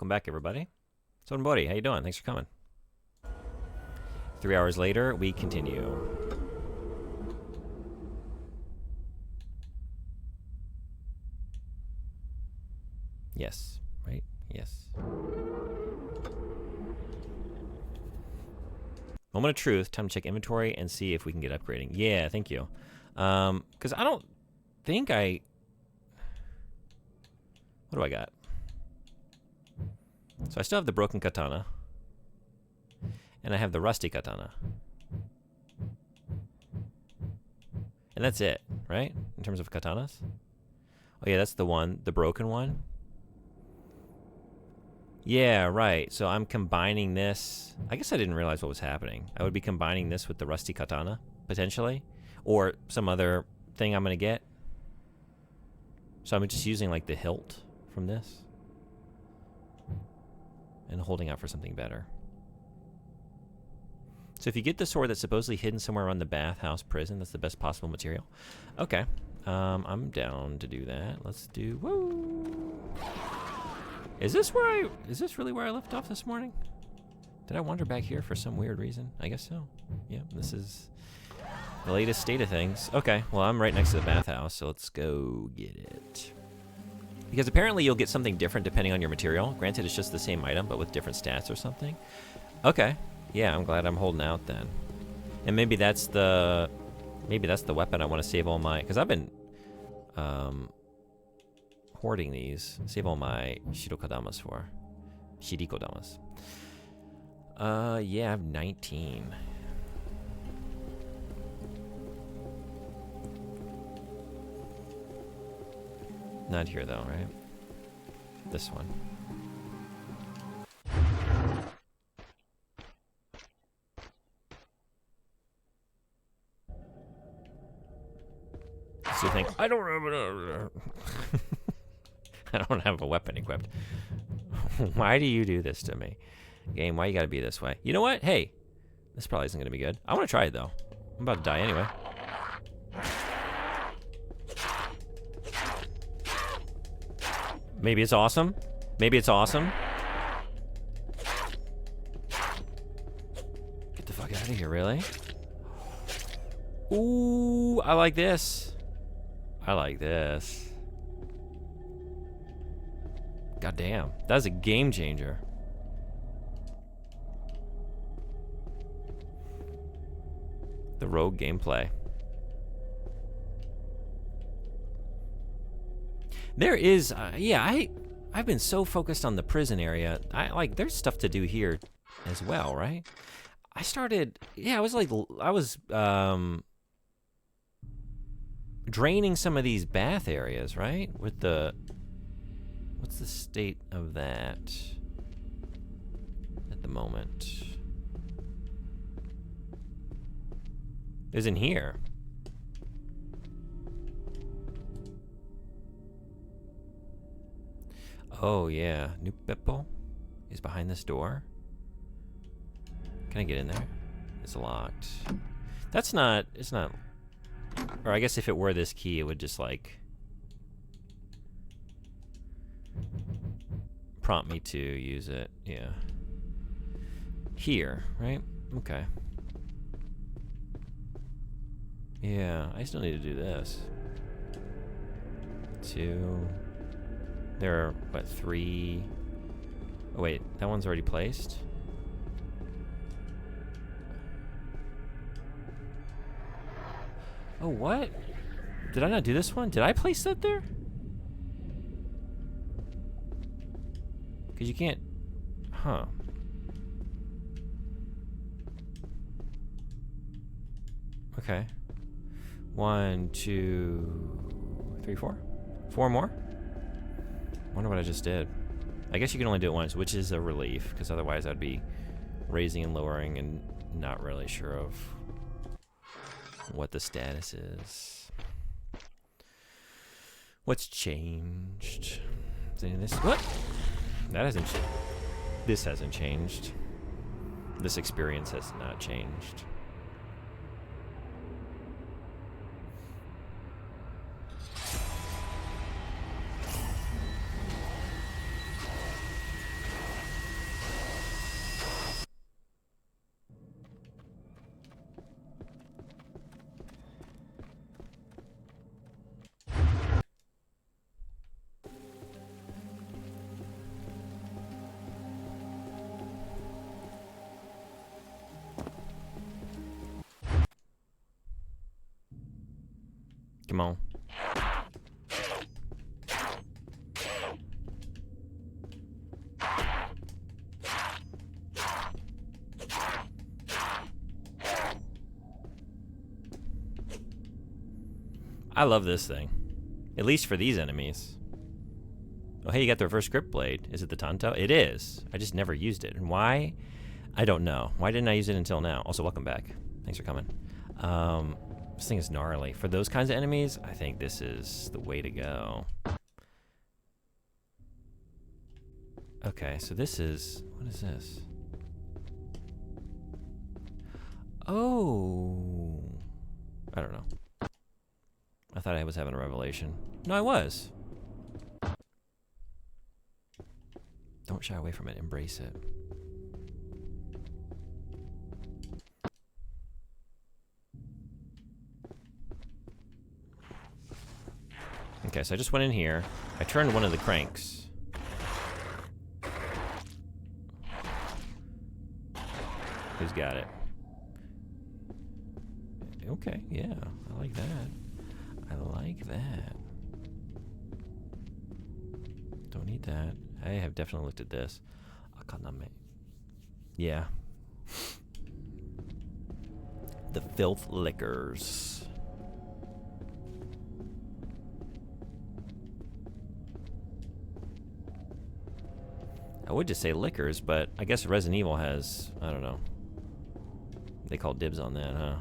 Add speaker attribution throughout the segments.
Speaker 1: Welcome back, everybody. Sonbori, how you doing? Thanks for coming. 3 hours later, we continue. Yes, right? Yes. Moment of truth. Time to check inventory and see if we can get upgrading. Yeah, thank you. Because I don't think I... What do I got? So I still have the broken katana. And I have the rusty katana. And that's it, right? In terms of katanas? Oh yeah, that's the one, the broken one. Yeah, right. So I'm combining this. I guess I didn't realize what was happening. I would be combining this with the rusty katana, potentially. Or some other thing I'm going to get. So I'm just using like the hilt from this. And holding out for something better. So if you get the sword that's supposedly hidden somewhere around the bathhouse prison, that's the best possible material. Okay. I'm down to do that. Let's do... Woo! Is this really where I left off this morning? Did I wander back here for some weird reason? I guess so. Yeah, this is the latest state of things. Okay, well, I'm right next to the bathhouse, so let's go get it. Because apparently you'll get something different depending on your material. Granted, it's just the same item, but with different stats or something. Okay. Yeah, I'm glad I'm holding out then. And maybe that's the weapon I want to save all my... Because I've been hoarding these. Save all my Shirikodamas for. Shirikodamas. Yeah, I have 19. Not here though, right? This one. So you think, I don't have a weapon equipped. Why do you do this to me? Game, why you gotta be this way? You know what? Hey, this probably isn't gonna be good. I wanna try it though. I'm about to die anyway. Maybe it's awesome. Maybe it's awesome. Get the fuck out of here, really? Ooh, I like this. I like this. God damn, that's a game changer. The rogue gameplay. There is, yeah, I've been so focused on the prison area. There's stuff to do here as well, right? I started, yeah, I was draining some of these bath areas, right? With the, what's the state of that at the moment? It's in here. Oh yeah, New Beppo is behind this door. Can I get in there? It's locked. That's not, it's not, or I guess if it were this key, it would just like prompt me to use it, yeah. Here, right? Okay. Yeah, I still need to do this. 2. There are, what, 3? Oh wait, that one's already placed? Oh, what? Did I not do this one? Did I place that there? Because you can't... Huh. Okay. 1, 2, 3, 4? 4 more? Wonder what I just did. I guess you can only do it once, which is a relief, because otherwise I'd be raising and lowering and not really sure of what the status is. What's changed? Is any of this? What? That hasn't. This hasn't changed. This experience has not changed. Come on. I love this thing. At least for these enemies. Oh, hey, you got the reverse grip blade. Is it the Tonto? It is. I just never used it. And why? I don't know. Why didn't I use it until now? Also, welcome back. Thanks for coming. This thing is gnarly. For those kinds of enemies, I think this is the way to go. Okay, so this is... What is this? Oh. I don't know. I thought I was having a revelation. No, I was. Don't shy away from it. Embrace it. Okay, so I just went in here. I turned one of the cranks. Who's got it? Okay, yeah. I like that. I like that. Don't need that. I have definitely looked at this. Akaname. Yeah. The filth liquors. I would just say liquors, but I guess Resident Evil has, I don't know. They call dibs on that, huh?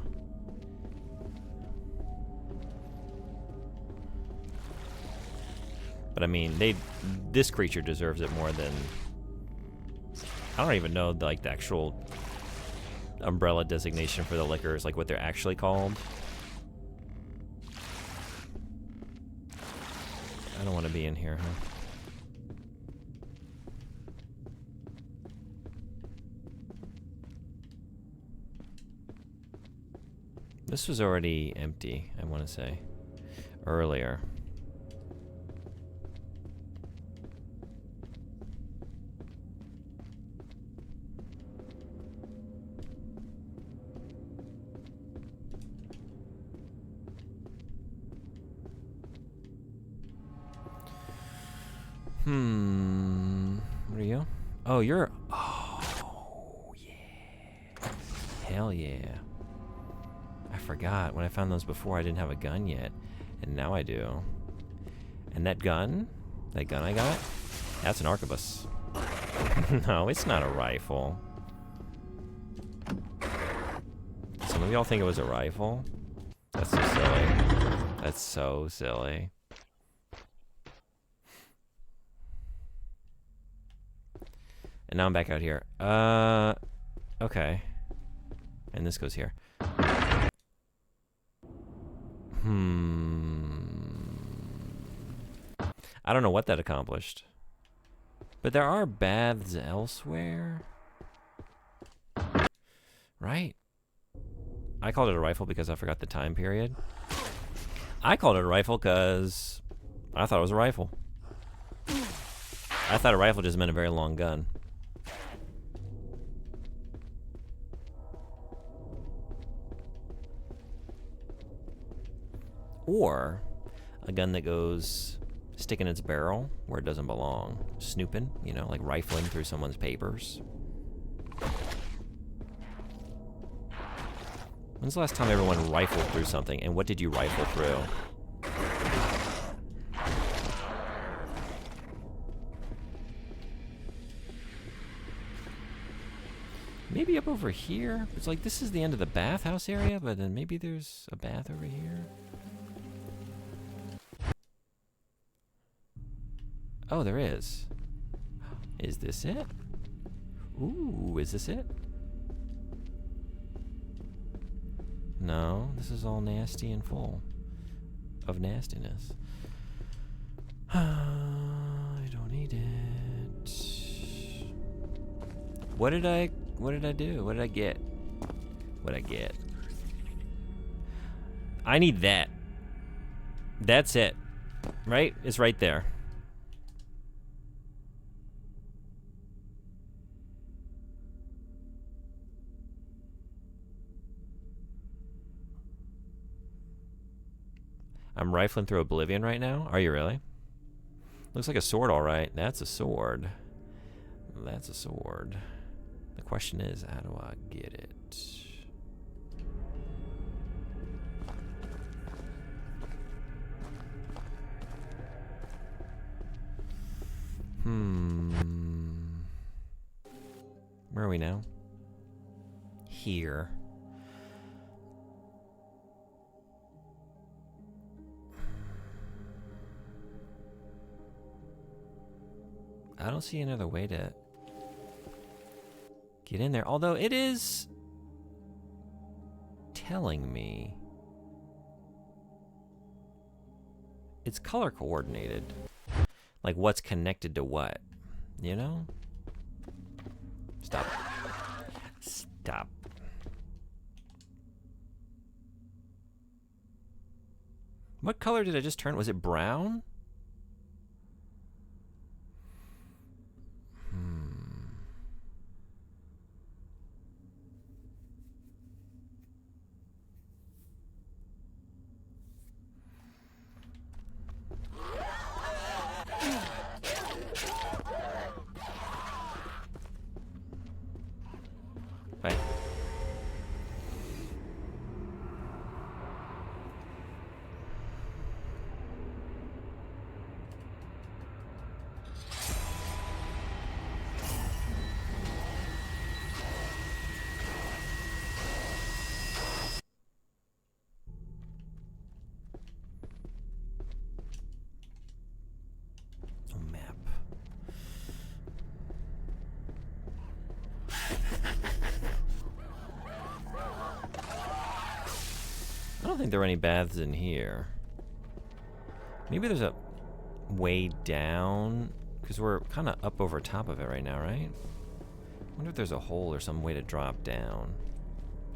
Speaker 1: But I mean, this creature deserves it more than... I don't even know, like, the actual umbrella designation for the liquors, like what they're actually called. I don't want to be in here, huh? This was already empty, I want to say, earlier. What are you? Oh, you're... Oh, yeah. Hell yeah. I forgot. When I found those before, I didn't have a gun yet. And now I do. And that gun I got, that's an arquebus. No, it's not a rifle. Some of y'all think it was a rifle? That's so silly. That's so silly. And now I'm back out here. Okay. And this goes here. I don't know what that accomplished. But there are baths elsewhere. Right? I called it a rifle because I forgot the time period. I called it a rifle because I thought it was a rifle. I thought a rifle just meant a very long gun. Or a gun that goes sticking its barrel where it doesn't belong. Snooping, you know, like rifling through someone's papers. When's the last time everyone rifled through something, and what did you rifle through? Maybe up over here? It's like this is the end of the bathhouse area, but then maybe there's a bath over here. Oh, there is. Is this it? Ooh, is this it? No, this is all nasty and full of nastiness. I don't need it. What did I do? What did I get? What'd I get? I need that. That's it. Right? It's right there. I'm I'm rifling through Oblivion right now. Are you really? Looks like a sword, all right. That's a sword. That's a sword. The question is, how do I get it? Where are we now? Here. I don't see another way to get in there. Although it is telling me it's color coordinated. Like what's connected to what, you know? Stop. Stop. What color did I just turn? Was it brown? Right. A map. I don't think there are any baths in here. Maybe there's a way down, because we're kind of up over top of it right now, right? I wonder if there's a hole or some way to drop down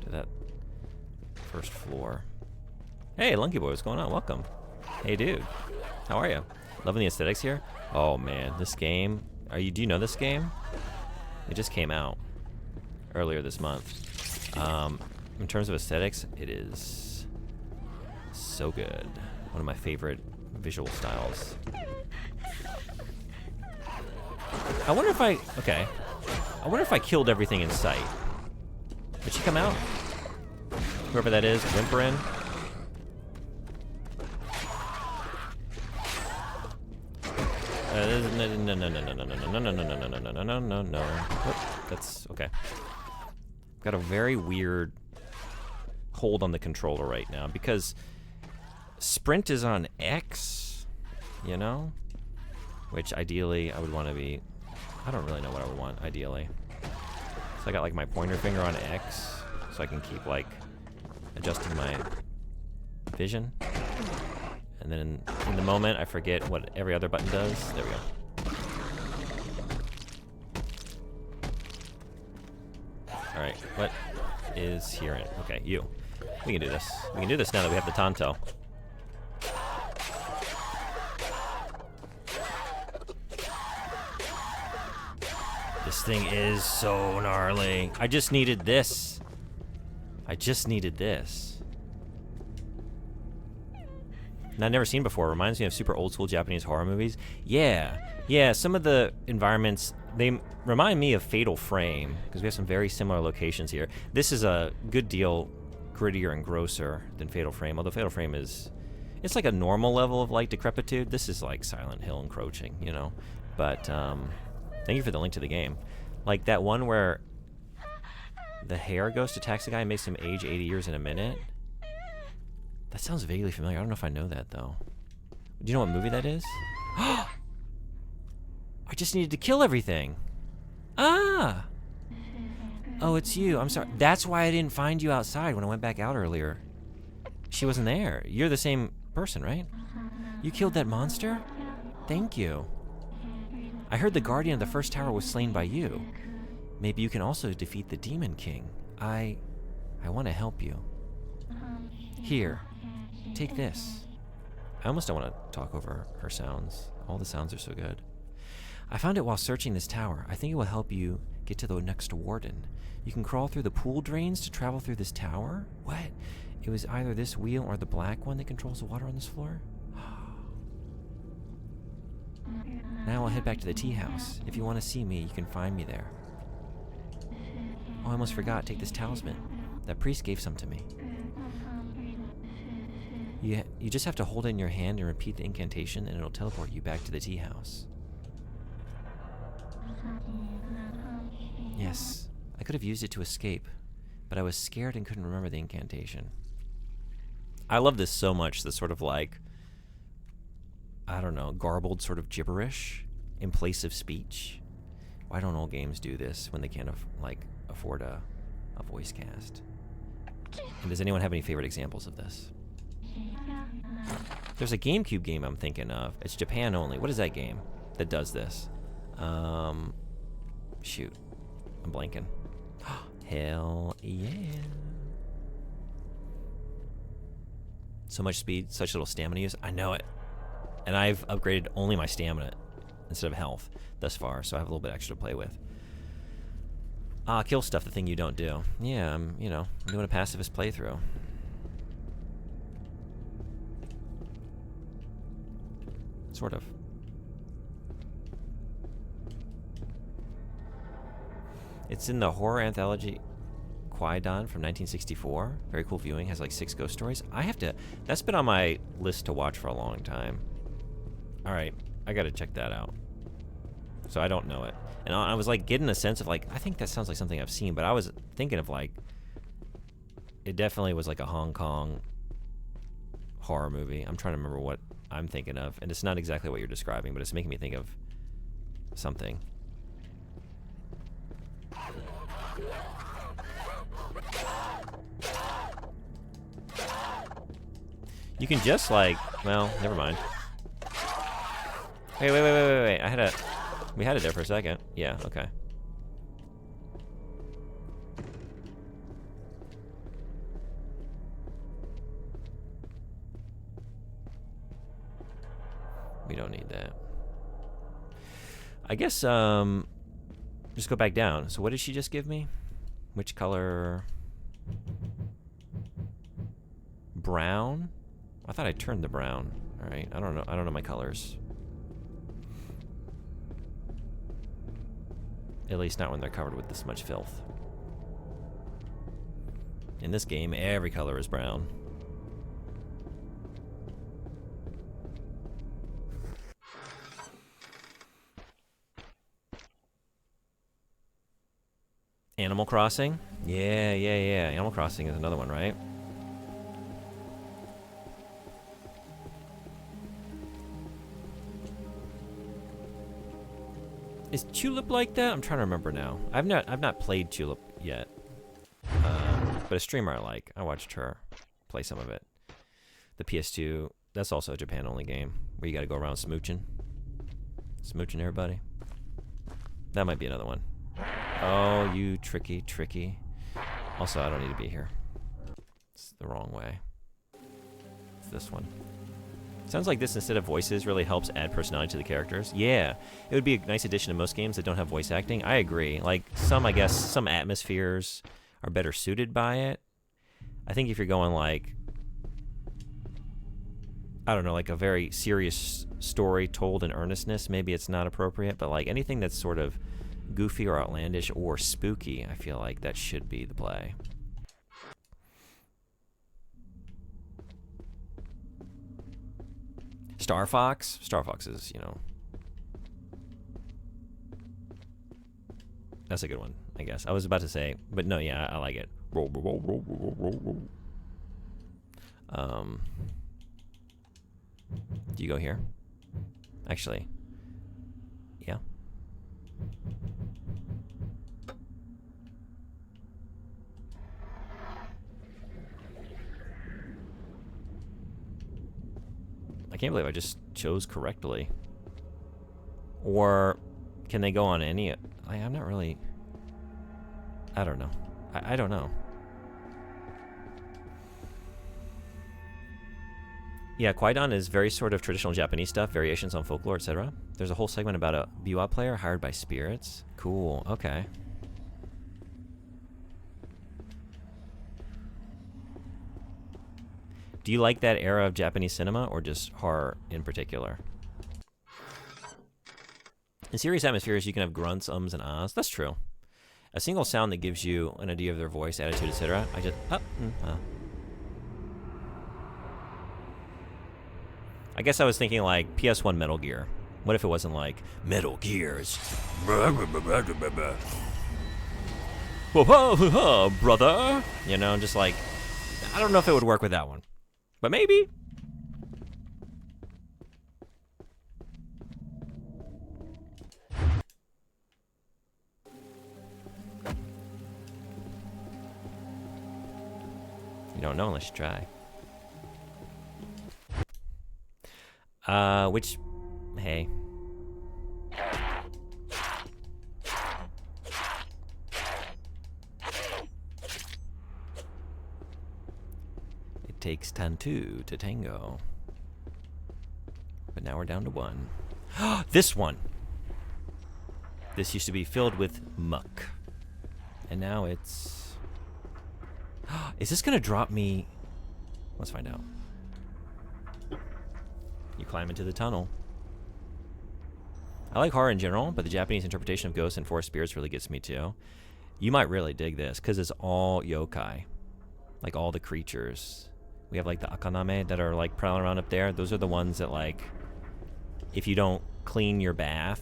Speaker 1: to that first floor. Hey, Lunky Boy, what's going on? Welcome. Hey, dude. How are you? Loving the aesthetics here? Oh, man, this game. Do you know this game? It just came out earlier this month. In terms of aesthetics, it is so good. One of my favorite visual styles. I wonder if I wonder if I killed everything in sight. Did she come out? Whoever that is, whimpering. No. That's okay. Got a very weird hold on the controller right now because sprint is on X, you know? Which ideally I would want to be. I don't really know what I would want ideally. So I got like my pointer finger on X so I can keep like adjusting my vision. And then in the moment I forget what every other button does. There we go. Alright, what is here? Okay, you. We can do this. We can do this now that we have the Tonto. This thing is so gnarly. I just needed this. I just needed this. And I've never seen before. Reminds me of super old school Japanese horror movies. Yeah, some of the environments, they remind me of Fatal Frame, because we have some very similar locations here. This is a good deal grittier and grosser than Fatal Frame, although Fatal Frame is, it's like a normal level of light decrepitude. This is like Silent Hill encroaching, you know? But, thank you for the link to the game. Like that one where the hair ghost attacks the guy and makes him age 80 years in a minute. That sounds vaguely familiar. I don't know if I know that, though. Do you know what movie that is? I just needed to kill everything. Ah! Oh, it's you. I'm sorry. That's why I didn't find you outside when I went back out earlier. She wasn't there. You're the same person, right? You killed that monster? Thank you. I heard the guardian of the first tower was slain by you. Maybe you can also defeat the Demon King. I want to help you. Here. Take this. I almost don't want to talk over her sounds. All the sounds are so good. I found it while searching this tower. I think it will help you get to the next warden. You can crawl through the pool drains to travel through this tower? What? It was either this wheel or the black one that controls the water on this floor. Now I'll head back to the tea house. If you want to see me, you can find me there. Oh, I almost forgot. Take this talisman. That priest gave some to me. You just have to hold it in your hand and repeat the incantation, and it'll teleport you back to the tea house. Yes, I could have used it to escape, but I was scared and couldn't remember the incantation. I love this so much, this sort of like, I don't know, garbled sort of gibberish in place of speech. Why don't all games do this when they can't afford a voice cast? And does anyone have any favorite examples of this? There's a GameCube game I'm thinking of. It's Japan only. What is that game that does this? Shoot. I'm blanking. Hell yeah. So much speed, such little stamina use. I know it. And I've upgraded only my stamina instead of health thus far, so I have a little bit extra to play with. Kill stuff, the thing you don't do. Yeah, I'm doing a pacifist playthrough. Sort of. It's in the horror anthology Qui-Gon from 1964. Very cool viewing. Has like 6 ghost stories. That's been on my list to watch for a long time. Alright, I gotta check that out. So I don't know it. And I was like getting a sense of like, I think that sounds like something I've seen, but I was thinking of like, it definitely was like a Hong Kong horror movie. I'm trying to remember what I'm thinking of, and it's not exactly what you're describing, but it's making me think of something. You can just like, well, never mind. Wait. We had it there for a second. Yeah, okay. We don't need that. I guess, just go back down. So what did she just give me? Which color? Brown? I thought I turned the brown. All right, I don't know my colors. At least not when they're covered with this much filth. In this game, every color is brown. Animal Crossing? Yeah. Animal Crossing is another one, right? Is Tulip like that? I'm trying to remember now. I've not played Tulip yet, but a streamer I like. I watched her play some of it. The PS2. That's also a Japan-only game where you got to go around smooching everybody. That might be another one. Oh, you tricky. Also, I don't need to be here. It's the wrong way. It's this one. Sounds like this, instead of voices, really helps add personality to the characters. Yeah, it would be a nice addition to most games that don't have voice acting. I agree. Like, I guess, some atmospheres are better suited by it. I think if you're going, like, I don't know, like a very serious story told in earnestness, maybe it's not appropriate. But, like, anything that's sort of goofy or outlandish or spooky, I feel like that should be the play. Star Fox? Star Fox is, that's a good one, I guess. I was about to say, but no, yeah, I like it. Roll. Do you go here? Actually, yeah. I can't believe I just chose correctly. Or can they go on any? I'm not really. I don't know. I don't know. Yeah, Qui-Gon is very sort of traditional Japanese stuff, variations on folklore, etc. There's a whole segment about a biwa player hired by spirits. Cool. Okay. Do you like that era of Japanese cinema or just horror in particular? In serious atmospheres, you can have grunts, ums, and ahs. That's true. A single sound that gives you an idea of their voice, attitude, etc. I just... I guess I was thinking like PS1 Metal Gear. What if it wasn't like Metal Gears? Whoa, brother. You know, just like, I don't know if it would work with that one, but maybe. You don't know unless you try. Hey. It takes tantu to tango. But now we're down to one. This one! This used to be filled with muck. And now it's... Is this gonna drop me? Let's find out. You climb into the tunnel. I like horror in general, but the Japanese interpretation of ghosts and forest spirits really gets me too. You might really dig this, because it's all yokai. Like all the creatures. We have like the akaname that are like prowling around up there. Those are the ones that like, if you don't clean your bath,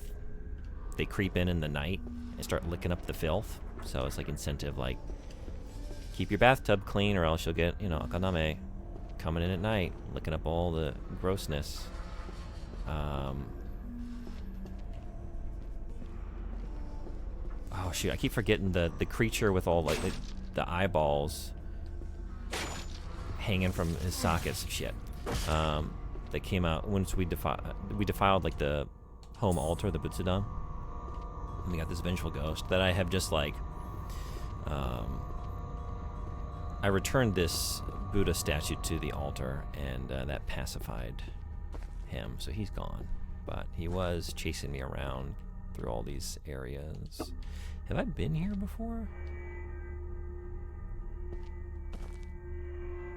Speaker 1: they creep in the night and start licking up the filth. So it's like incentive, like, keep your bathtub clean or else you'll get, you know, akaname coming in at night, licking up all the grossness. Oh shoot, I keep forgetting the creature with all like the eyeballs hanging from his sockets. Shit. That came out once we defiled like the home altar, the Butsudan. And we got this vengeful ghost that I have just like I returned this Buddha statue to the altar, and that pacified him, so he's gone. But he was chasing me around through all these areas. Have I been here before?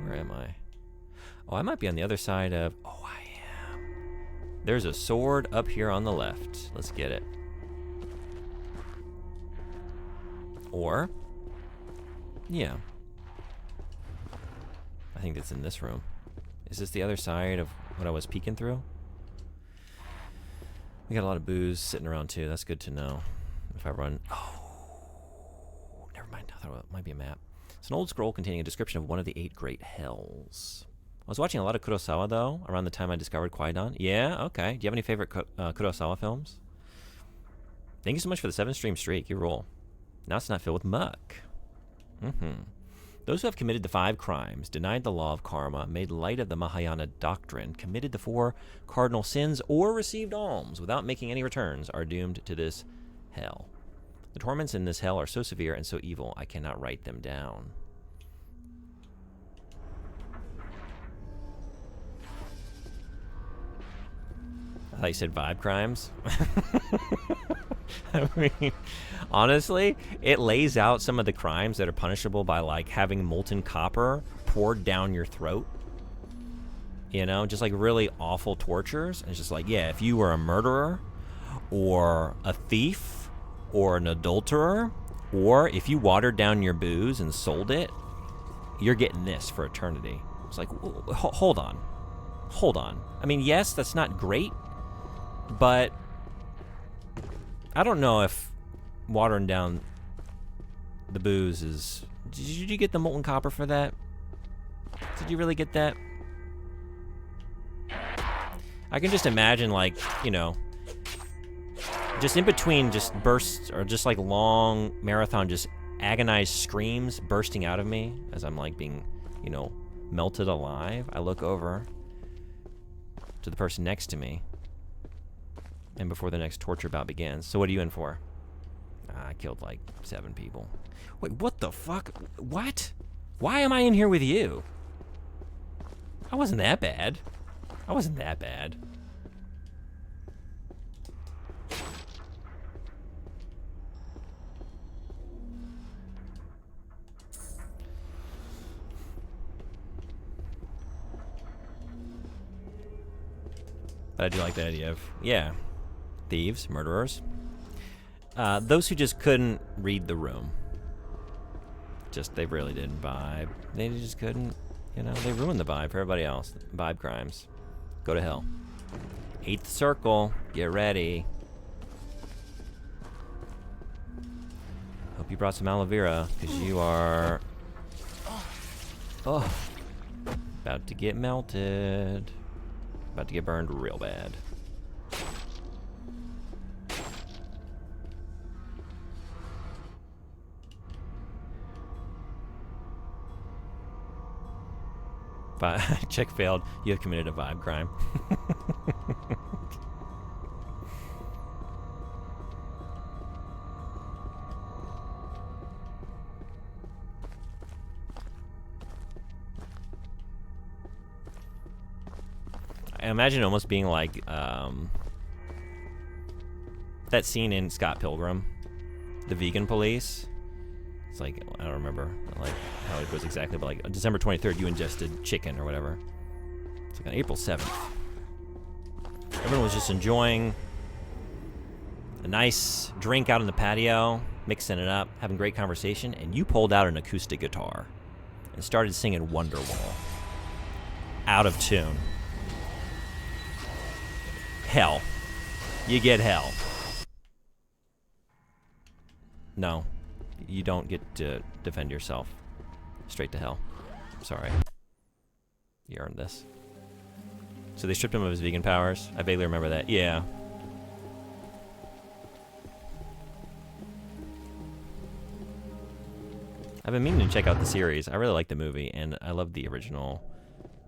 Speaker 1: Where am I? Oh, I might be on the other side of... Oh, I am. There's a sword up here on the left. Let's get it. Or... yeah. I think it's in this room. Is this the other side of what I was peeking through? We got a lot of booze sitting around too. That's good to know. If I run... Oh, never mind. I thought it might be a map. It's an old scroll containing a description of one of the 8 great hells. I was watching a lot of Kurosawa, though, around the time I discovered Kwaidan. Yeah, okay. Do you have any favorite Kurosawa films? Thank you so much for the 7-stream streak. You roll. Now it's not filled with muck. Those who have committed the 5 crimes, denied the law of karma, made light of the Mahayana doctrine, committed the 4 cardinal sins, or received alms without making any returns, are doomed to this hell. The torments in this hell are so severe and so evil, I cannot write them down. I thought you said vibe crimes. I mean, honestly, it lays out some of the crimes that are punishable by like having molten copper poured down your throat. You know, just like really awful tortures. And it's just like, yeah, if you were a murderer or a thief or an adulterer, or if you watered down your booze and sold it, you're getting this for eternity. It's like, hold on. Hold on. I mean, yes, that's not great, but I don't know if watering down the booze is... Did you get the molten copper for that? Did you really get that? I can just imagine, like, you know, just in between just bursts or just like long marathon, just agonized screams bursting out of me as I'm like being, you know, melted alive. I look over to the person next to me, and before the next torture bout begins. So what are you in for? I killed like 7 people. Wait, what the fuck? What? Why am I in here with you? I wasn't that bad. I wasn't that bad. But I do like the idea of, yeah, thieves, murderers. Those who just couldn't read the room. They really didn't vibe. They just couldn't, you know, they ruined the vibe for everybody else. Vibe crimes. Go to hell. 8th circle, get ready. Hope you brought some aloe vera, because you are, about to get melted. About to get burned real bad. Check failed. You have committed a vibe crime. I imagine it almost being like that scene in Scott Pilgrim, the vegan police. It's like, I don't remember like how it goes exactly, but like on December 23rd, you ingested chicken or whatever. It's like on April 7th. Everyone was just enjoying a nice drink out on the patio, mixing it up, having great conversation, and you pulled out an acoustic guitar and started singing Wonderwall. Out of tune. Hell. You get hell. No. You don't get to defend yourself. Straight to hell. Sorry. You earned this. So they stripped him of his vegan powers. I vaguely remember that. Yeah. I've been meaning to check out the series. I really like the movie, and I love the original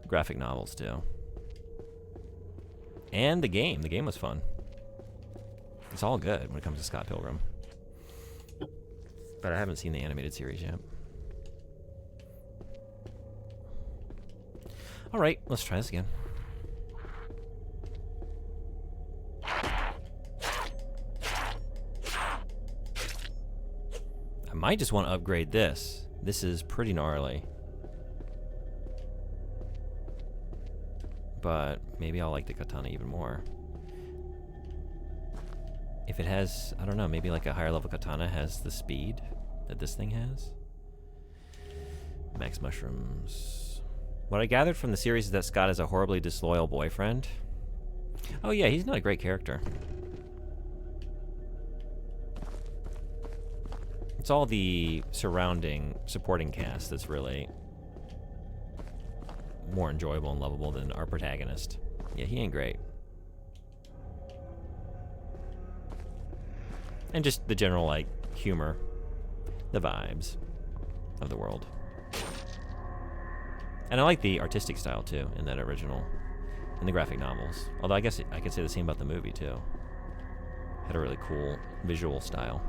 Speaker 1: graphic novels, too. And the game. The game was fun. It's all good when it comes to Scott Pilgrim. But I haven't seen the animated series yet. Alright, let's try this again. I might just want to upgrade this. This is pretty gnarly. But maybe I'll like the katana even more. If it has, I don't know, maybe like a higher level katana has the speed that this thing has. Max mushrooms. What I gathered from the series is that Scott is a horribly disloyal boyfriend. Oh yeah, he's not a great character. It's all the surrounding, supporting cast that's really more enjoyable and lovable than our protagonist. Yeah, he ain't great. And just the general, like, humor, the vibes of the world. And I like the artistic style, too, in that original, in the graphic novels. Although I guess I could say the same about the movie, too. Had a really cool visual style.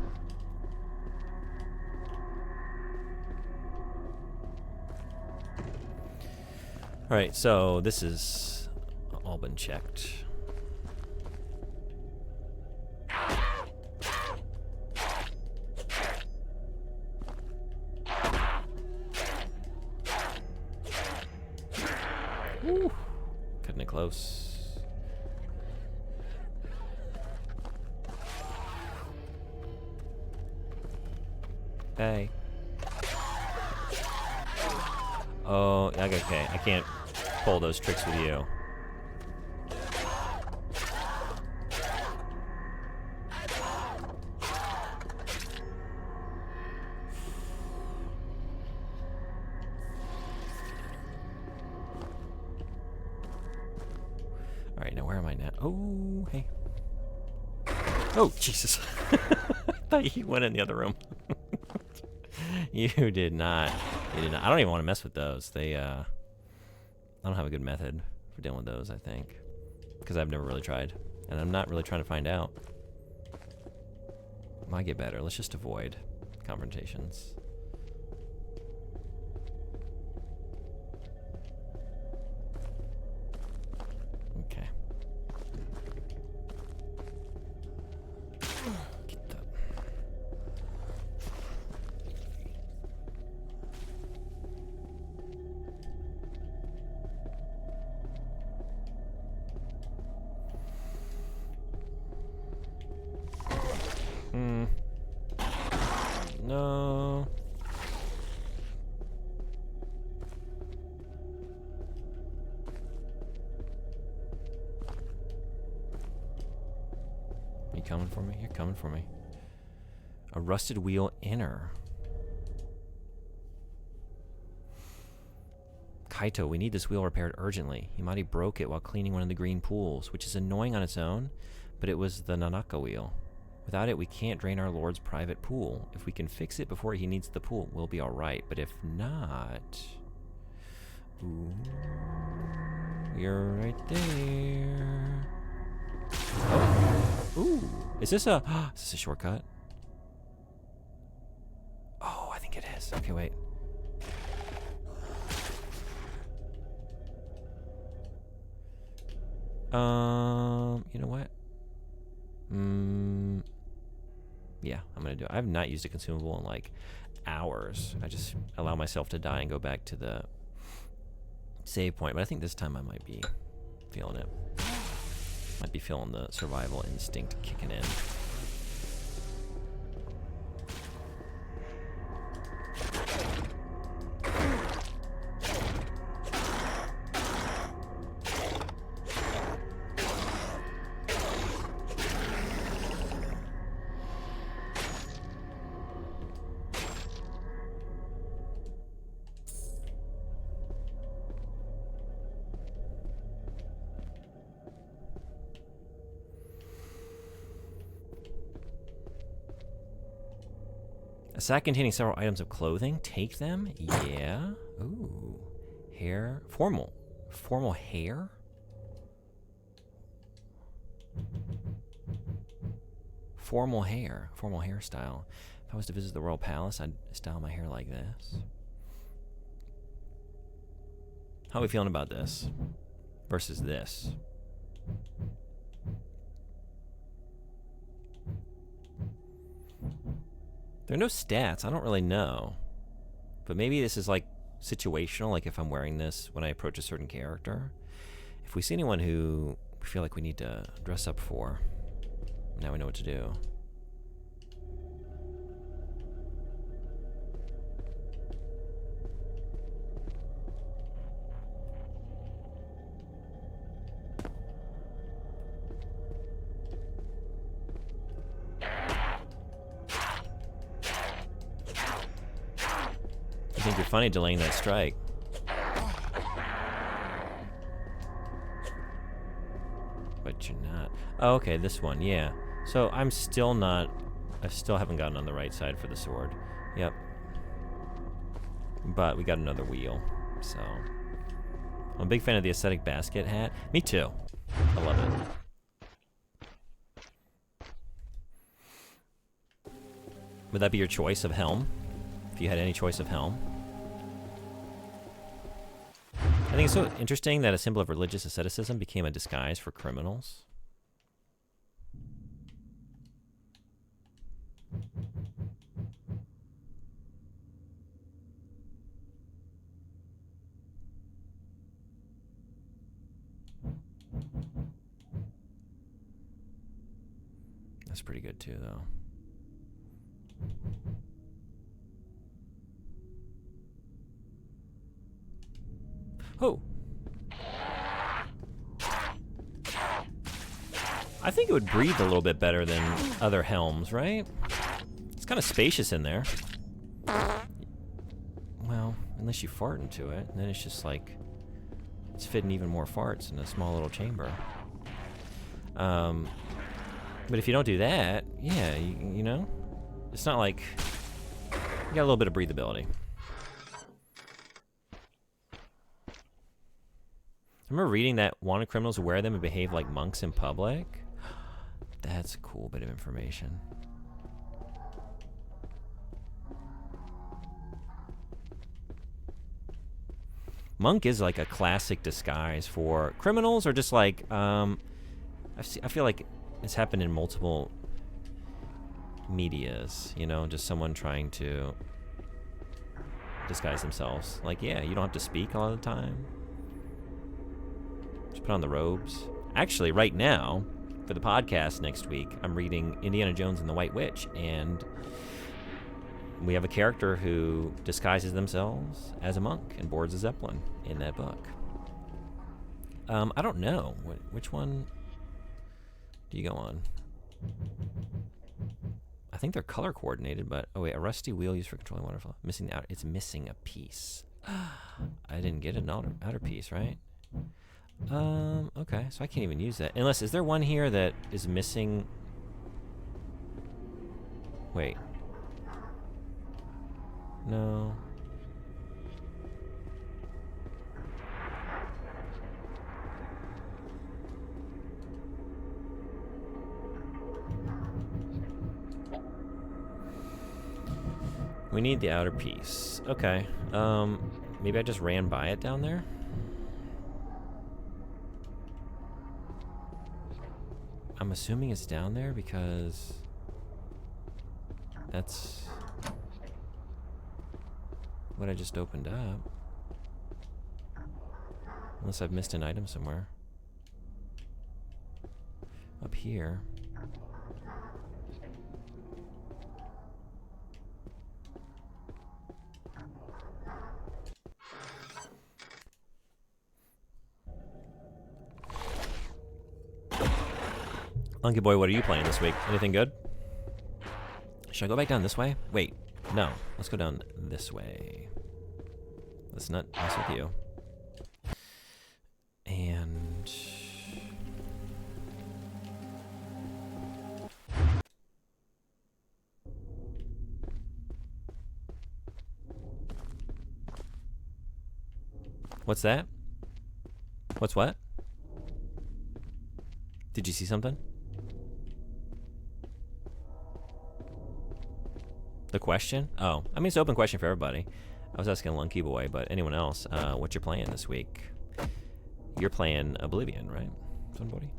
Speaker 1: Alright, so this is all been checked. Woo. Cutting it close. Hey. Oh, okay. I can't pull those tricks with you. Alright, now where am I now? Oh, hey. Oh, Jesus. I thought you went in the other room. You did not. You did not. I don't even want to mess with those. They, I don't have a good method for dealing with those, I think. Because I've never really tried. And I'm not really trying to find out. Might get better. Let's just avoid confrontations. Okay. Get that. you coming for me? You're coming for me. A rusted wheel inner. Kaito, we need this wheel repaired urgently. Himari broke it while cleaning one of the green pools, which is annoying on its own, but it was the Nanaka wheel. Without it, we can't drain our lord's private pool. If we can fix it before he needs the pool, we'll be alright. But if not... Ooh, you're right there. Oh. Ooh. Is this a shortcut? Oh, I think it is. Okay, wait. You know what? Yeah, I'm gonna do it. I have not used a consumable in like hours. I just allow myself to die and go back to the save point, but I think this time I might be feeling it. Might be feeling the survival instinct kicking in. A sack containing several items of clothing. Take them? Yeah. Ooh. Hair. Formal. Formal hair? Formal hair. Formal hairstyle. If I was to visit the royal palace, I'd style my hair like this. How are we feeling about this? Versus this? There are no stats. I don't really know. But maybe this is like situational, like if I'm wearing this when I approach a certain character. If we see anyone who we feel like we need to dress up for, now we know what to do. I think you're funny delaying that strike. But you're not. Oh, okay, this one, yeah. So I'm still not... I still haven't gotten on the right side for the sword. Yep. But we got another wheel, so... I'm a big fan of the aesthetic basket hat. Me too. I love it. Would that be your choice of helm? If you had any choice of helm? I think it's so interesting that a symbol of religious asceticism became a disguise for criminals. That's pretty good too, though. Oh! I think it would breathe a little bit better than other helms, right? It's kind of spacious in there. Well, unless you fart into it, and then it's just like... It's fitting even more farts in a small little chamber. But if you don't do that, yeah, you know? It's not like... You got a little bit of breathability. I remember reading that wanted criminals wear them and behave like monks in public. That's a cool bit of information. Monk is like a classic disguise for criminals, or just like, I feel like it's happened in multiple medias, you know, just someone trying to disguise themselves. Like, yeah, you don't have to speak a lot of the time. Just put on the robes. Actually, right now, for the podcast next week, I'm reading Indiana Jones and the White Witch, and we have a character who disguises themselves as a monk and boards a Zeppelin in that book. I don't know. Which one do you go on? I think they're color coordinated, but oh wait, a rusty wheel used for controlling waterfall. Missing the outer. It's missing a piece. I didn't get an outer piece, right? Okay, so I can't even use that. Unless, is there one here that is missing? Wait. No. We need the outer piece. Okay. Maybe I just ran by it down there? I'm assuming it's down there because that's what I just opened up. Unless I've missed an item somewhere. Up here. Monkey Boy, what are you playing this week? Anything good? Should I go back down this way? Wait, no. Let's go down this way. Let's not mess with you. And... what's that? What's what? Did you see something? The question? Oh, I mean, it's an open question for everybody. I was asking Lunky Boy, but anyone else, what you're playing this week? You're playing Oblivion, right? Somebody?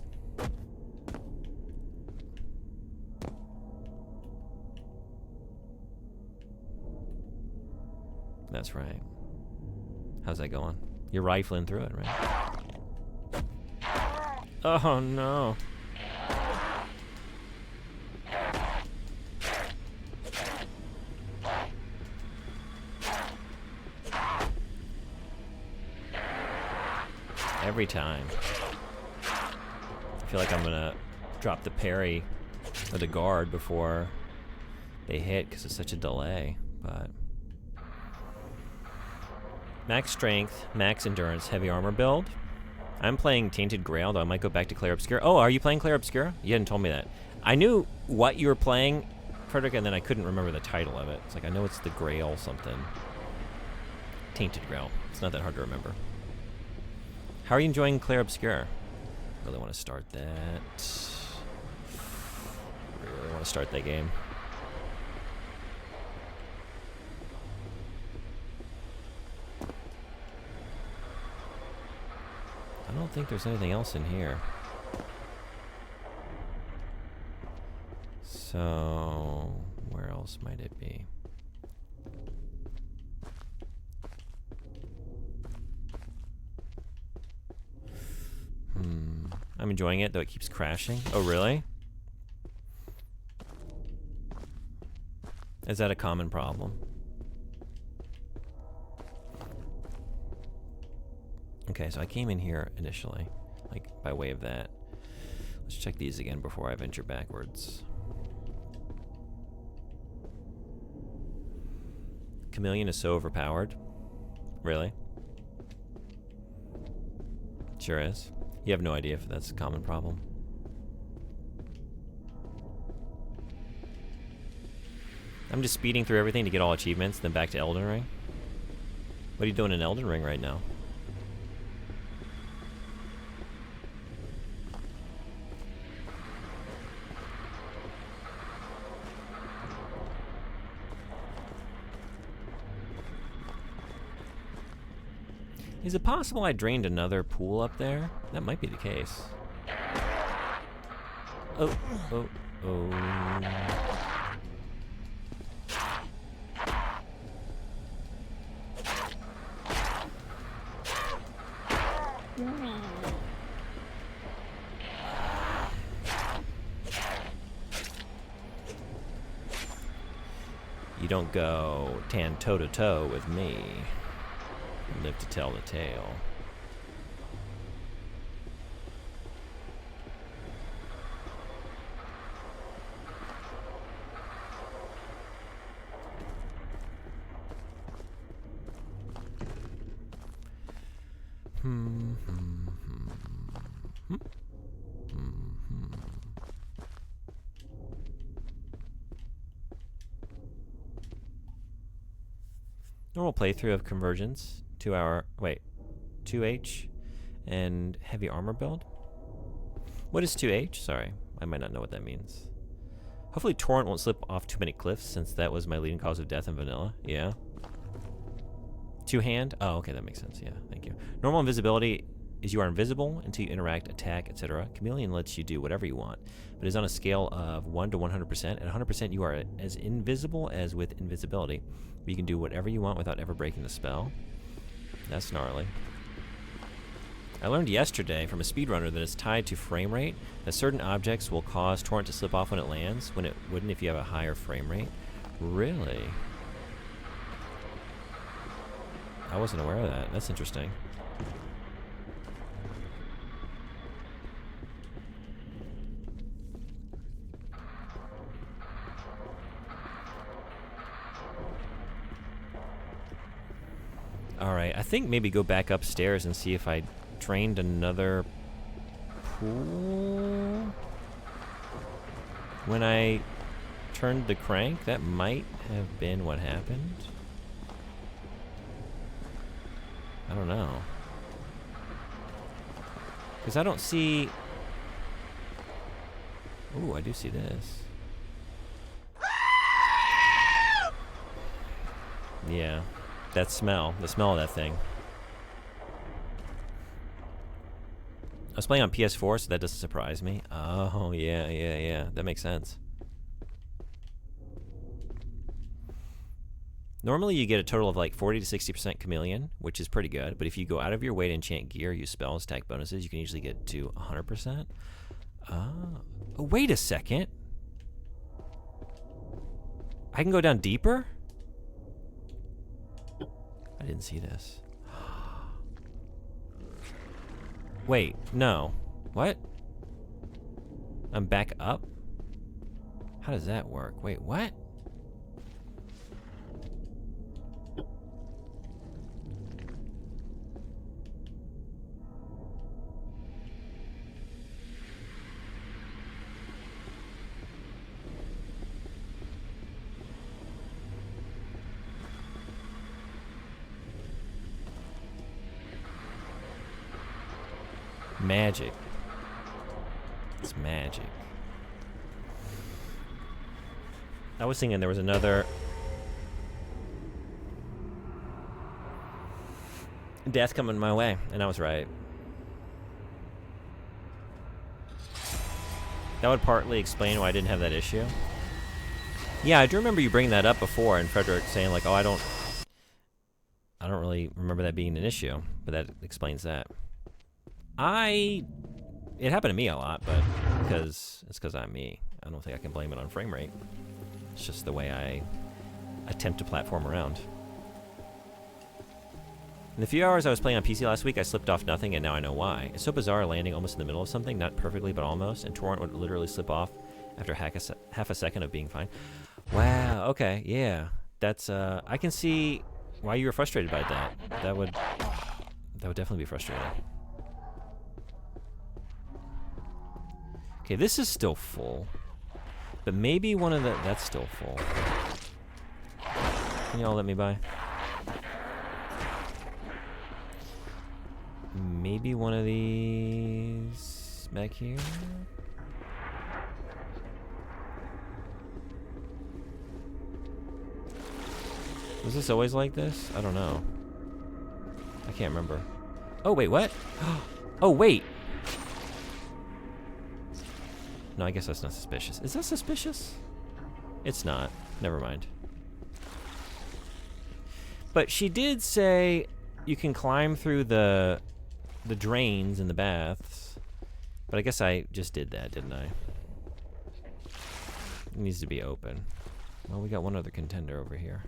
Speaker 1: That's right. How's that going? You're rifling through it, right? Oh, no. Every time. I feel like I'm gonna drop the parry or the guard before they hit because it's such a delay, but... Max strength, max endurance, heavy armor build. I'm playing Tainted Grail, though I might go back to Clair Obscura. Oh, are you playing Clair Obscura? You hadn't told me that. I knew what you were playing, Frederick, and then I couldn't remember the title of it. It's like, I know it's the Grail something. Tainted Grail. It's not that hard to remember. How are you enjoying Clair Obscura? Really want to start that. Really want to start that game. I don't think there's anything else in here. So, where else might it be? I'm enjoying it, though it keeps crashing. Oh, really? Is that a common problem? Okay, so I came in here initially, like by way of that. Let's check these again before I venture backwards. Chameleon is so overpowered. Really? Sure is. You have no idea if that's a common problem. I'm just speeding through everything to get all achievements, then back to Elden Ring. What are you doing in Elden Ring right now? Is it possible I drained another pool up there? That might be the case. Oh, oh, oh. You don't go toe-to-toe with me. You live to tell the tale. Normal playthrough of Convergence. 2 hour. Wait. 2H. And heavy armor build? What is 2H? Sorry. I might not know what that means. Hopefully Torrent won't slip off too many cliffs, since that was my leading cause of death in vanilla. Yeah. Two-hand? Oh, okay, that makes sense. Yeah, thank you. Normal invisibility is you are invisible until you interact, attack, etc. Chameleon lets you do whatever you want, but is on a scale of 1 to 100%. At 100%, you are as invisible as with invisibility, but you can do whatever you want without ever breaking the spell. That's gnarly. I learned yesterday from a speedrunner that it's tied to frame rate, that certain objects will cause Torrent to slip off when it lands, when it wouldn't if you have a higher frame rate. Really? I wasn't aware of that. That's interesting. Alright, I think maybe go back upstairs and see if I drained another pool when I turned the crank. That might have been what happened. I don't know. Because I don't see... Ooh, I do see this. Yeah. That smell. The smell of that thing. I was playing on PS4, so that doesn't surprise me. Oh, yeah. That makes sense. Normally you get a total of like 40 to 60% chameleon, which is pretty good. But if you go out of your way to enchant gear, use spells, attack bonuses, you can usually get to 100%. Oh, wait a second. I can go down deeper? I didn't see this. Wait, no. What? I'm back up? How does that work? Wait, what? Magic. It's magic. I was thinking there was another death coming my way, and I was right. That would partly explain why I didn't have that issue. Yeah, I do remember you bringing that up before, and Frederick saying like, "Oh, I don't really remember that being an issue," but that explains that. It happened to me a lot, but it's because I'm me. I don't think I can blame it on frame rate. It's just the way I attempt to platform around. In the few hours I was playing on PC last week, I slipped off nothing, and now I know why. It's so bizarre landing almost in the middle of something, not perfectly, but almost, and Torrent would literally slip off after half a second of being fine. Wow, okay, yeah. That's, I can see why you were frustrated by that. That would definitely be frustrating. Okay, this is still full. But maybe one of the... That's still full. Can y'all let me by? Maybe one of these... back here? Was this always like this? I don't know. I can't remember. Oh, wait, what? Oh, wait! No, I guess that's not suspicious. Is that suspicious? It's not. Never mind. But she did say you can climb through the drains in the baths. But I guess I just did that, didn't I? It needs to be open. Well, we got one other contender over here.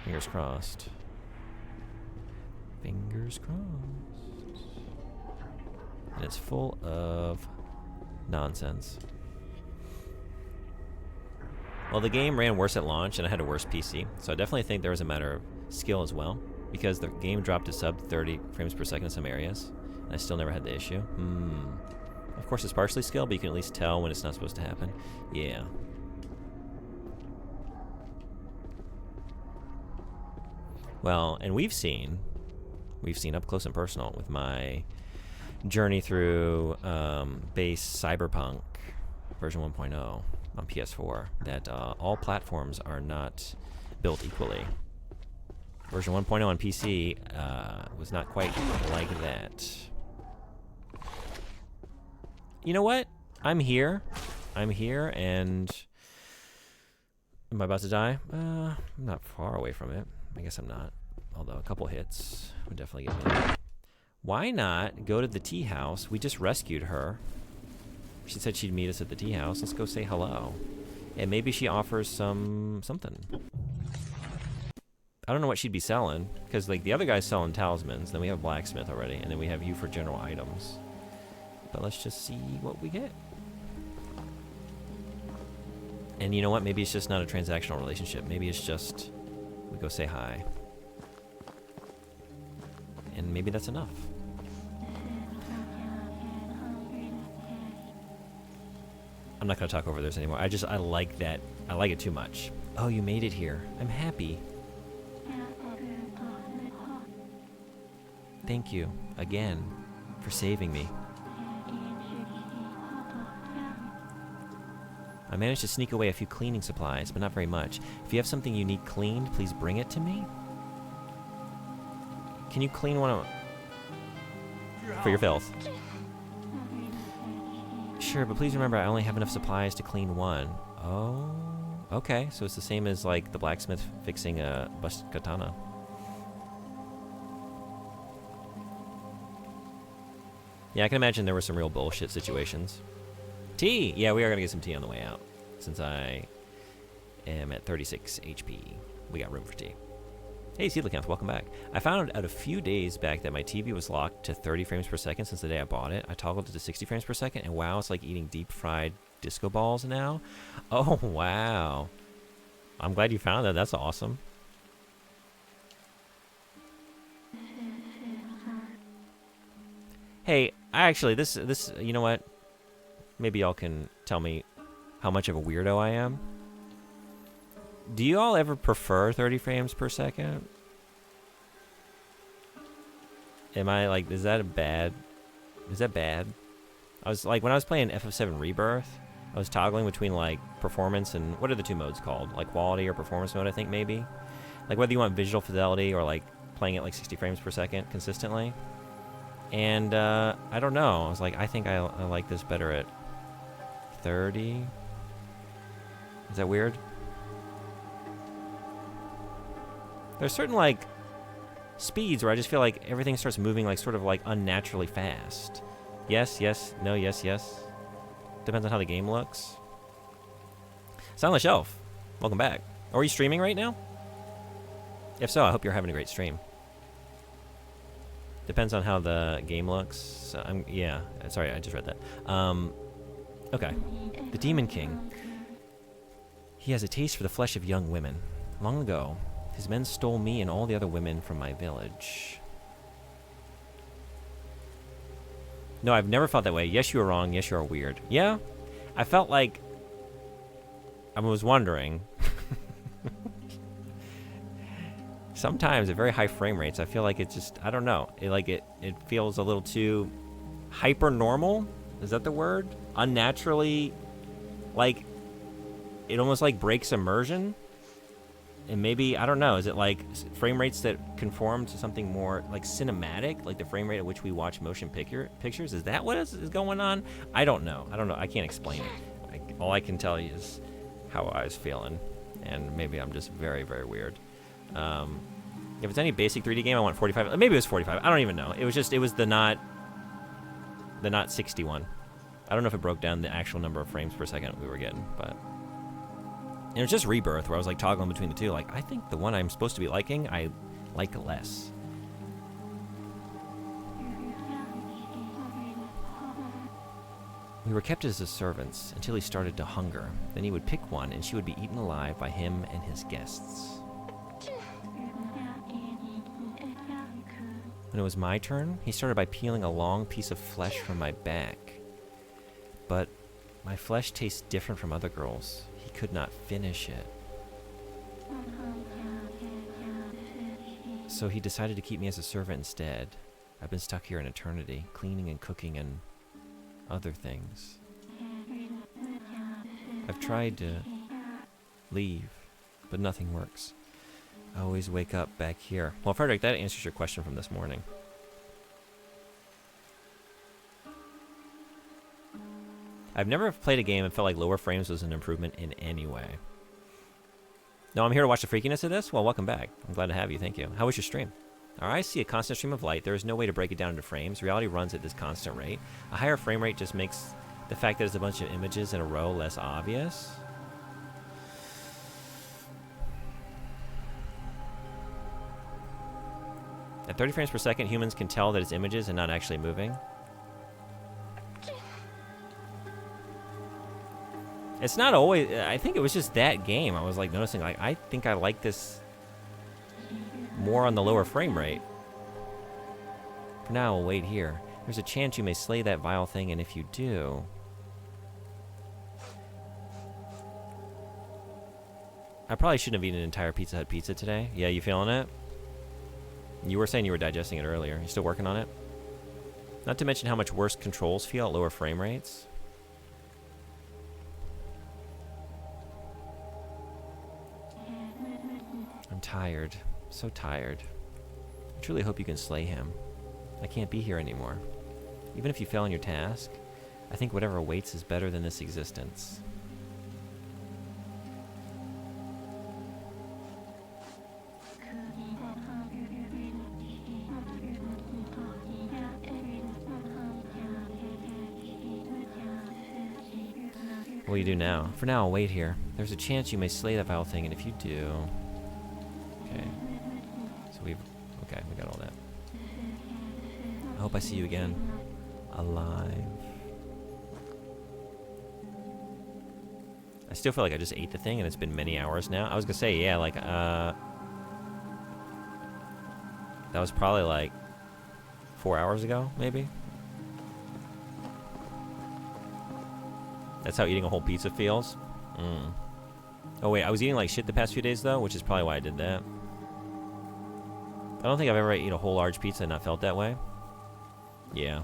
Speaker 1: Fingers crossed. Fingers crossed. And it's full of nonsense. Well, the game ran worse at launch, and I had a worse PC, so I definitely think there was a matter of skill as well. because the game dropped to sub 30 frames per second in some areas, and I still never had the issue. Of course, it's partially skill, but you can at least tell when it's not supposed to happen. Yeah. Well, and we've seen up close and personal with my journey through base Cyberpunk version 1.0 on PS4 that all platforms are not built equally. Version 1.0 on PC was not quite like that. You know what? I'm here, and am I about to die? I'm not far away from it. I guess I'm not. Although a couple hits would definitely get me. Why not go to the tea house? We just rescued her. She said she'd meet us at the tea house. Let's go say hello. And maybe she offers something. I don't know what she'd be selling, because like the other guy's selling talismans, then we have a blacksmith already, and then we have you for general items. But let's just see what we get. And you know what? Maybe it's just not a transactional relationship. Maybe it's just we go say hi. And maybe that's enough. I'm not going to talk over this anymore. I like that. I like it too much. Oh, you made it here. I'm happy. Thank you, again, for saving me. I managed to sneak away a few cleaning supplies, but not very much. If you have something you need cleaned, please bring it to me. Can you clean one of... for your filth? Sure, but please remember I only have enough supplies to clean one. Oh, okay. So it's the same as like the blacksmith fixing a busted katana. Yeah, I can imagine there were some real bullshit situations. Tea! Yeah, we are gonna get some tea on the way out, since I am at 36 HP. We got room for tea. Hey, Seedlicanth, welcome back. I found out a few days back that my TV was locked to 30 frames per second since the day I bought it. I toggled it to 60 frames per second, and wow, it's like eating deep-fried disco balls now. Oh, wow. I'm glad you found that. That's awesome. Hey, actually, this, you know what? Maybe y'all can tell me how much of a weirdo I am. Do you all ever prefer 30 frames per second? Am I like, is that bad? Is that bad? I was like, when I was playing FF7 Rebirth, I was toggling between like performance and, what are the two modes called? Like quality or performance mode, I think maybe. Like whether you want visual fidelity or like playing at like 60 frames per second consistently. And I don't know. I was like, I think I like this better at 30. Is that weird? There's certain like speeds where I just feel like everything starts moving like sort of like unnaturally fast. Yes, yes, no, yes, yes. Depends on how the game looks. Sound on the Shelf, welcome back. Are you streaming right now? If so, I hope you're having a great stream. Depends on how the game looks. So yeah, sorry, I just read that. Okay. The Demon King. He has a taste for the flesh of young women. Long ago, his men stole me and all the other women from my village. No, I've never felt that way. Yes, you are wrong. Yes, you are weird. Yeah, I felt like I was wondering. Sometimes at very high frame rates, I feel like it just, I don't know. It feels a little too hyper normal. Is that the word? Unnaturally, like, it almost like breaks immersion. And maybe, I don't know, is it like frame rates that conform to something more like cinematic, like the frame rate at which we watch motion pictures? Is that what is going on? I don't know. I can't explain it. All I can tell you is how I was feeling. And maybe I'm just very, very weird. If it's any basic 3D game, I want 45. Maybe it was 45. I don't even know. It was the not 61. I don't know if it broke down the actual number of frames per second we were getting, but... And it was just Rebirth, where I was like toggling between the two. Like, I think the one I'm supposed to be liking, I like less. We were kept as his servants until he started to hunger. Then he would pick one, and she would be eaten alive by him and his guests. When it was my turn, he started by peeling a long piece of flesh from my back. But my flesh tastes different from other girls. He could not finish it. So he decided to keep me as a servant instead. I've been stuck here an eternity, cleaning and cooking and other things. I've tried to leave, but nothing works. I always wake up back here. Well, Frederick, that answers your question from this morning. I've never played a game and felt like lower frames was an improvement in any way. No, I'm here to watch the freakiness of this? Well, welcome back. I'm glad to have you. Thank you. How was your stream? Our eyes see a constant stream of light. There is no way to break it down into frames. Reality runs at this constant rate. A higher frame rate just makes the fact that it's a bunch of images in a row less obvious. At 30 frames per second, humans can tell that it's images and not actually moving. It's not always... I think it was just that game. I was like noticing, like, I think I like this more on the lower frame rate. For now, I'll wait here. There's a chance you may slay that vile thing, and if you do... I probably shouldn't have eaten an entire Pizza Hut pizza today. Yeah, you feeling it? You were saying you were digesting it earlier. You still working on it? Not to mention how much worse controls feel at lower frame rates. I'm tired. So tired. I truly hope you can slay him. I can't be here anymore. Even if you fail on your task, I think whatever awaits is better than this existence. What do you do now? For now, I'll wait here. There's a chance you may slay that vile thing, and if you do... Okay. So we've... Okay, we got all that. I hope I see you again. Alive. I still feel like I just ate the thing, and it's been many hours now. I was gonna say, yeah, like, that was probably, like, 4 hours ago, maybe? That's how eating a whole pizza feels? Oh wait, I was eating like shit the past few days though, which is probably why I did that. I don't think I've ever eaten a whole large pizza and not felt that way. Yeah.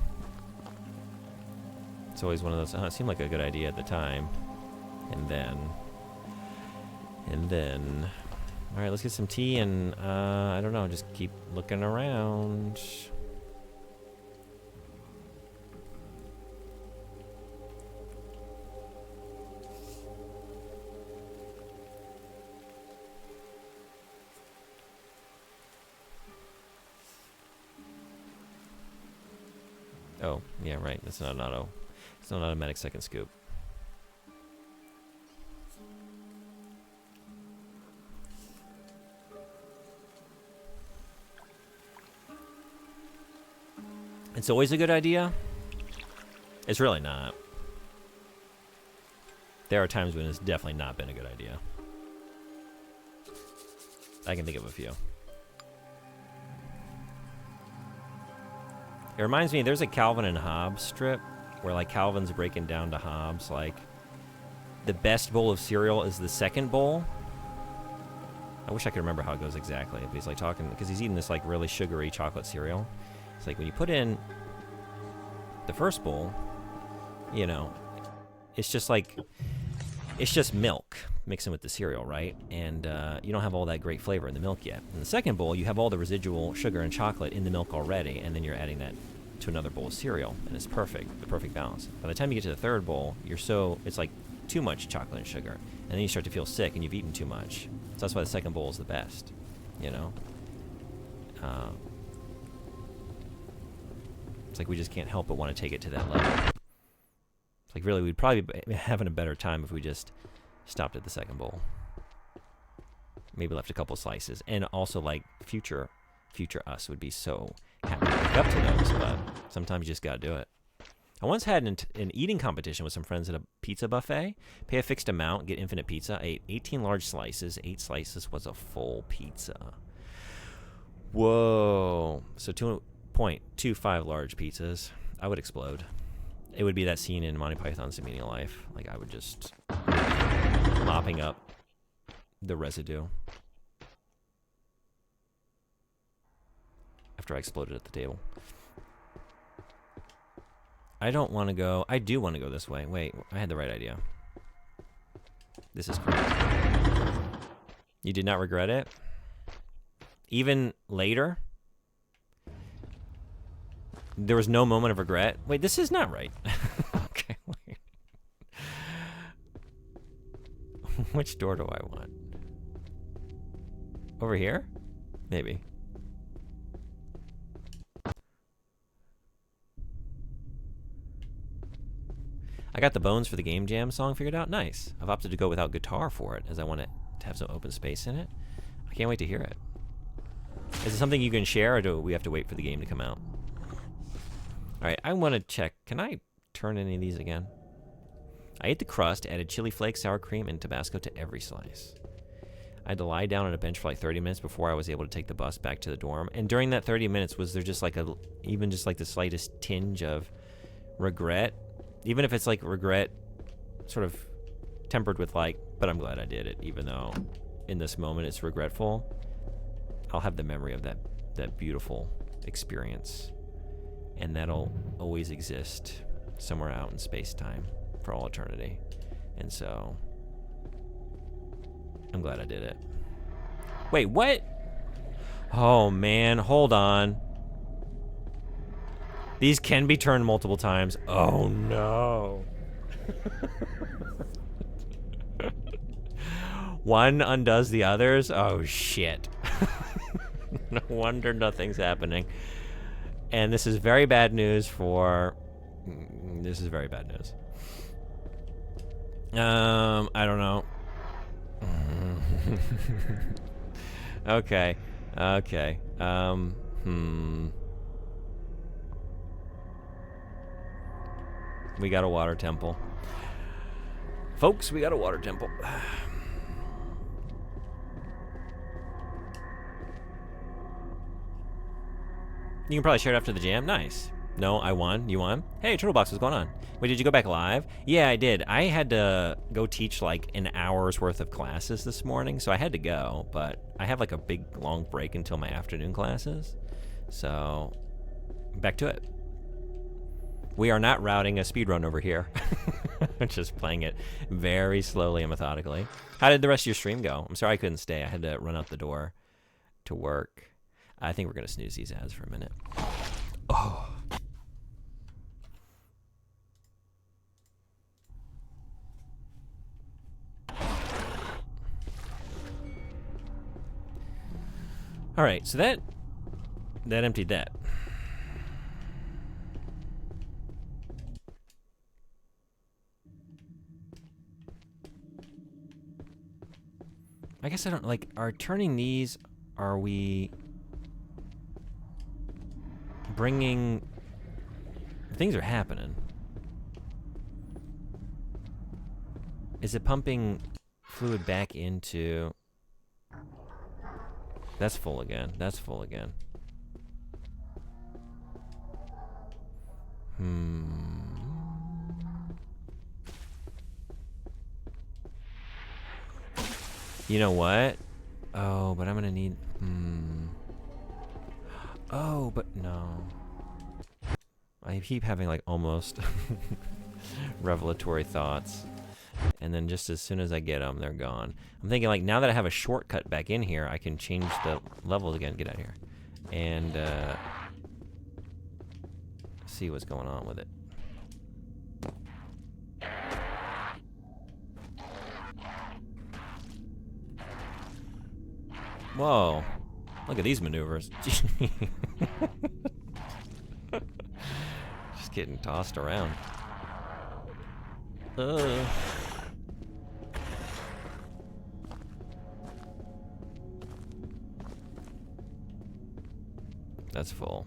Speaker 1: It's always one of those, it seemed like a good idea at the time. And then... Alright, let's get some tea and, I don't know, just keep looking around. Oh, yeah, right. That's not an auto. It's not an automatic second scoop. It's always a good idea. It's really not. There are times when it's definitely not been a good idea. I can think of a few. It reminds me, there's a Calvin and Hobbes strip where like Calvin's breaking down to Hobbes, like the best bowl of cereal is the second bowl. I wish I could remember how it goes exactly, but he's like talking, because he's eating this like really sugary chocolate cereal. It's like when you put in the first bowl, you know, it's just like, it's just milk mixing with the cereal, right? And you don't have all that great flavor in the milk yet. In the second bowl, you have all the residual sugar and chocolate in the milk already, and then you're adding that to another bowl of cereal, and it's perfect, the perfect balance. By the time you get to the third bowl, it's like too much chocolate and sugar, and then you start to feel sick, and you've eaten too much. So that's why the second bowl is the best, you know? It's like we just can't help but want to take it to that level. It's like really, we'd probably be having a better time if we just stopped at the second bowl. Maybe left a couple slices. And also, like, future us would be so happy to wake up to those, but sometimes you just gotta do it. I once had an eating competition with some friends at a pizza buffet. Pay a fixed amount, get infinite pizza. I ate 18 large slices. 8 slices was a full pizza. Whoa. So 0.25 large pizzas, I would explode. It would be that scene in Monty Python's Meaning of Life. Like, I would just mopping up the residue after I exploded at the table. I don't want to go. I do want to go this way. Wait, I had the right idea. This is correct. You did not regret it? Even later? There was no moment of regret? Wait, this is not right. Okay, wait. Which door do I want? Over here? Maybe. I got the bones for the Game Jam song figured out. Nice. I've opted to go without guitar for it, as I want it to have some open space in it. I can't wait to hear it. Is it something you can share, or do we have to wait for the game to come out? Alright, I want to check. Can I turn any of these again? I ate the crust, added chili flakes, sour cream, and Tabasco to every slice. I had to lie down on a bench for like 30 minutes before I was able to take the bus back to the dorm. And during that 30 minutes, was there just like even just like the slightest tinge of regret? Even if it's like regret sort of tempered with like, but I'm glad I did it, even though in this moment it's regretful, I'll have the memory of that beautiful experience. And that'll always exist somewhere out in space-time for all eternity. And so, I'm glad I did it. Wait, what? Oh man, hold on. These can be turned multiple times. Oh no. One undoes the others? Oh shit. No wonder nothing's happening. And this is very bad news for... This is very bad news. I don't know. Okay. Okay. We got a water temple. Folks, we got a water temple. You can probably share it after the jam. Nice. No, I won. You won? Hey, Turtlebox, what's going on? Wait, did you go back live? Yeah, I did. I had to go teach like an hour's worth of classes this morning, so I had to go, but I have like a big long break until my afternoon classes. So, back to it. We are not routing a speedrun over here. Just playing it very slowly and methodically. How did the rest of your stream go? I'm sorry I couldn't stay. I had to run out the door to work. I think we're going to snooze these ads for a minute. Oh. All right, so that emptied that. I guess I don't like, are turning these, are we bringing, things are happening. Is it pumping fluid back into, that's full again, that's full again. You know what? Oh, but I'm gonna need, Oh, but no. I keep having like almost revelatory thoughts. And then just as soon as I get them, they're gone. I'm thinking like now that I have a shortcut back in here, I can change the levels again. Get out of here. And see what's going on with it. Whoa. Look at these maneuvers. Just getting tossed around. That's full.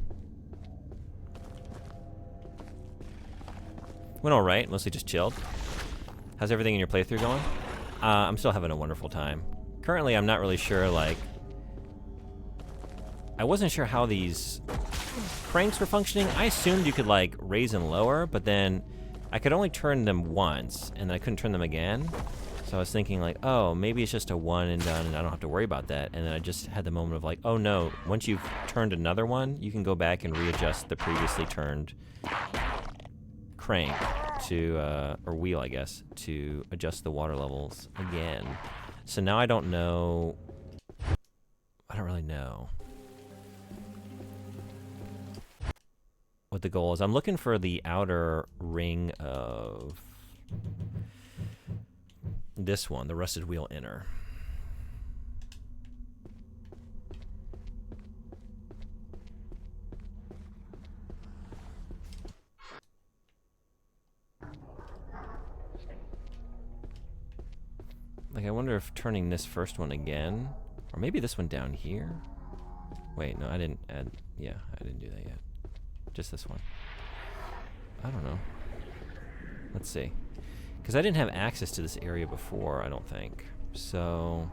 Speaker 1: Went all right, mostly just chilled. How's everything in your playthrough going? I'm still having a wonderful time. Currently, I'm not really sure, like... I wasn't sure how these cranks were functioning, I assumed you could like raise and lower, but then I could only turn them once, and then I couldn't turn them again. So I was thinking like, oh, maybe it's just a one and done, and I don't have to worry about that. And then I just had the moment of like, oh no, once you've turned another one, you can go back and readjust the previously turned crank to, or wheel, I guess, to adjust the water levels again. So now I don't know. I don't really know what the goal is. I'm looking for the outer ring of this one, the rusted wheel inner. Like, I wonder if turning this first one again, or maybe this one down here. Wait, no, I didn't add, yeah, I didn't do that yet. Just this one. I don't know. Let's see. Because I didn't have access to this area before, I don't think. So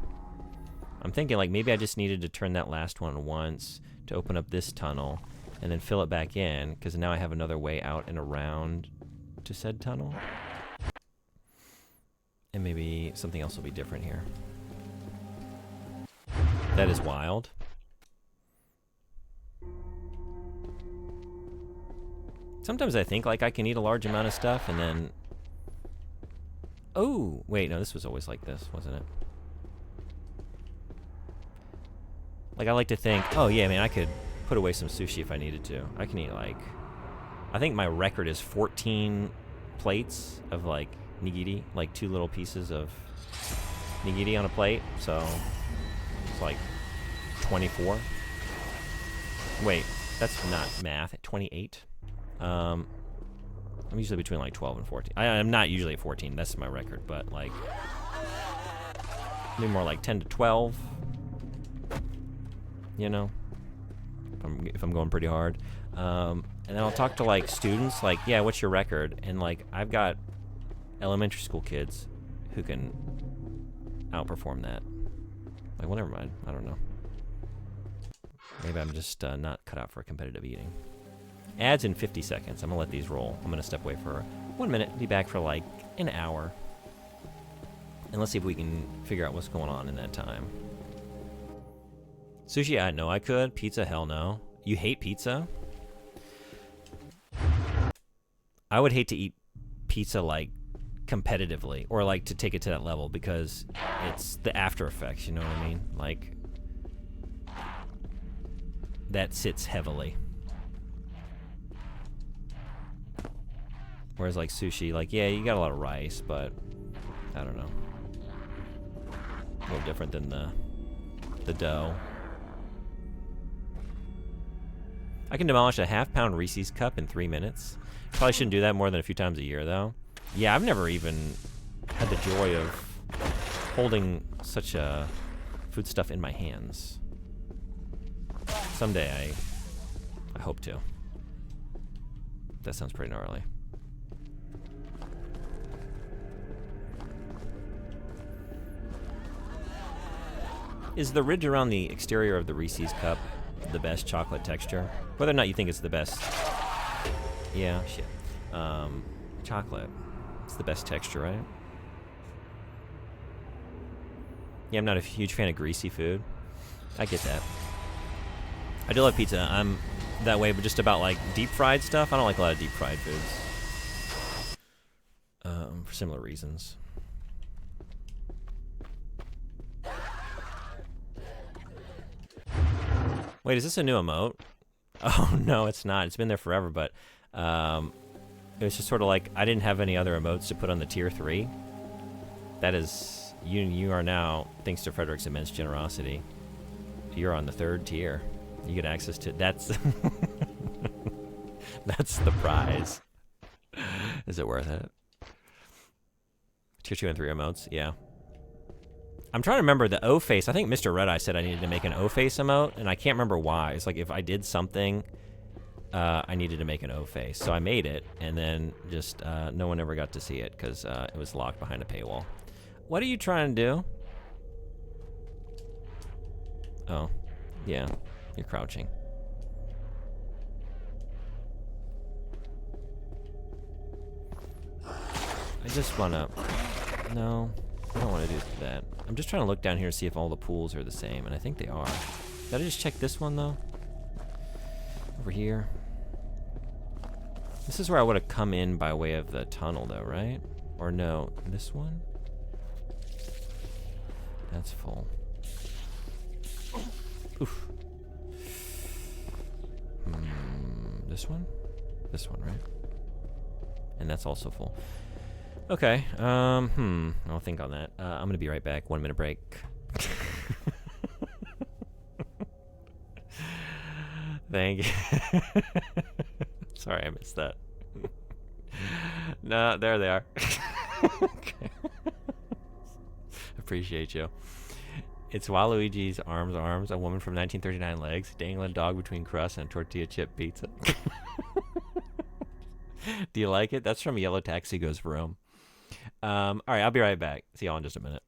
Speaker 1: I'm thinking like maybe I just needed to turn that last one once to open up this tunnel and then fill it back in, because now I have another way out and around to said tunnel. And maybe something else will be different here. That is wild. Sometimes I think like I can eat a large amount of stuff and then... Oh, wait, no, this was always like this, wasn't it? Like, I like to think, oh yeah, man, I could put away some sushi if I needed to. I can eat like... I think my record is 14 plates of like nigiri, like 2 little pieces of nigiri on a plate, so it's like 24. Wait, that's not math. 28. I'm usually between like 12 and 14. I'm not usually at 14. That's my record, but like maybe more like 10 to 12. You know, if I'm going pretty hard. And then I'll talk to like students, like, yeah, what's your record? And like, I've got elementary school kids who can outperform that. Like, well, never mind. I don't know. Maybe I'm just not cut out for competitive eating. Ads in 50 seconds. I'm gonna let these roll. I'm gonna step away for 1 minute, be back for like an hour. And let's see if we can figure out what's going on in that time. Sushi, I know I could. Pizza, hell no. You hate pizza? I would hate to eat pizza like competitively, or like to take it to that level, because it's the after effects, you know what I mean? Like, that sits heavily. Whereas like sushi, like, yeah, you got a lot of rice, but I don't know. A little different than the dough. I can demolish a half-pound Reese's cup in 3 minutes. Probably shouldn't do that more than a few times a year, though. Yeah, I've never even had the joy of holding such a food stuff in my hands. Someday I hope to. That sounds pretty gnarly. Is the ridge around the exterior of the Reese's cup the best chocolate texture? Whether or not you think it's the best... Yeah, shit. Chocolate. It's the best texture, right? Yeah, I'm not a huge fan of greasy food. I get that. I do love pizza. I'm that way, but just about like deep fried stuff. I don't like a lot of deep fried foods. For similar reasons. Wait, is this a new emote? Oh, no, it's not. It's been there forever, but it was just sort of like I didn't have any other emotes to put on the tier 3. That is, you are now, thanks to Frederick's immense generosity, you're on the 3rd tier. You get access to, that's the prize. Is it worth it? Tier 2 and 3 emotes, yeah. I'm trying to remember the O-face. I think Mr. Red Eye said I needed to make an O-face emote, and I can't remember why. It's like if I did something, I needed to make an O-face. So I made it, and then just no one ever got to see it because it was locked behind a paywall. What are you trying to do? Oh, yeah, you're crouching. I just wanna... No, I don't want to do that. I'm just trying to look down here to see if all the pools are the same, and I think they are. Did I just check this one, though? Over here. This is where I would have come in by way of the tunnel, though, right? Or no, this one? That's full. Oof. This one? This one, right? And that's also full. Okay, I'll think on that. I'm gonna be right back. 1 minute break. Thank you. Sorry, I missed that. No, there they are. Okay. Appreciate you. It's Waluigi's Arms, a woman from 1939 legs, dangling dog between crust and tortilla chip pizza. Do you like it? That's from Yellow Taxi Goes Vroom. All right, I'll be right back. See y'all in just a minute.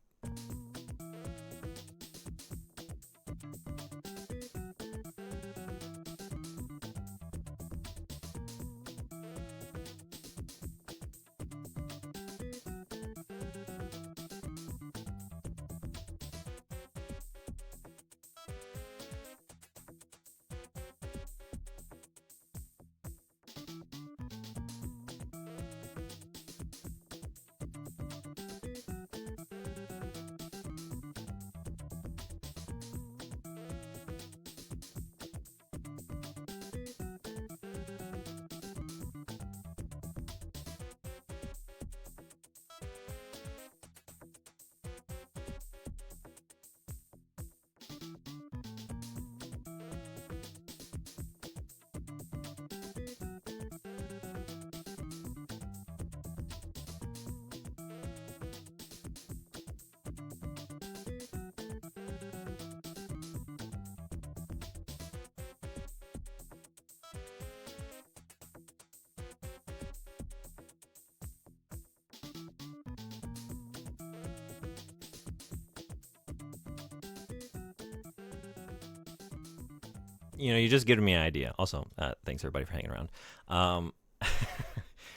Speaker 1: You know, you just giving me an idea. Also, thanks everybody for hanging around.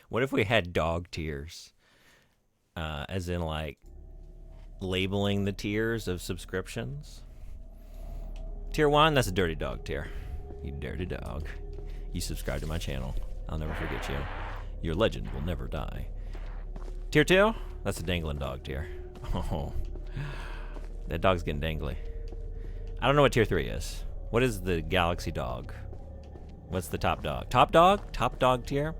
Speaker 1: What if we had dog tiers? As in, like, labeling the tiers of subscriptions? Tier 1, that's a dirty dog tier. You dirty dog. You subscribe to my channel. I'll never forget you. Your legend will never die. Tier 2, that's a dangling dog tier. Oh, that dog's getting dangly. I don't know what tier 3 is. What is the Galaxy dog? What's the top dog? Top dog? Top dog tier?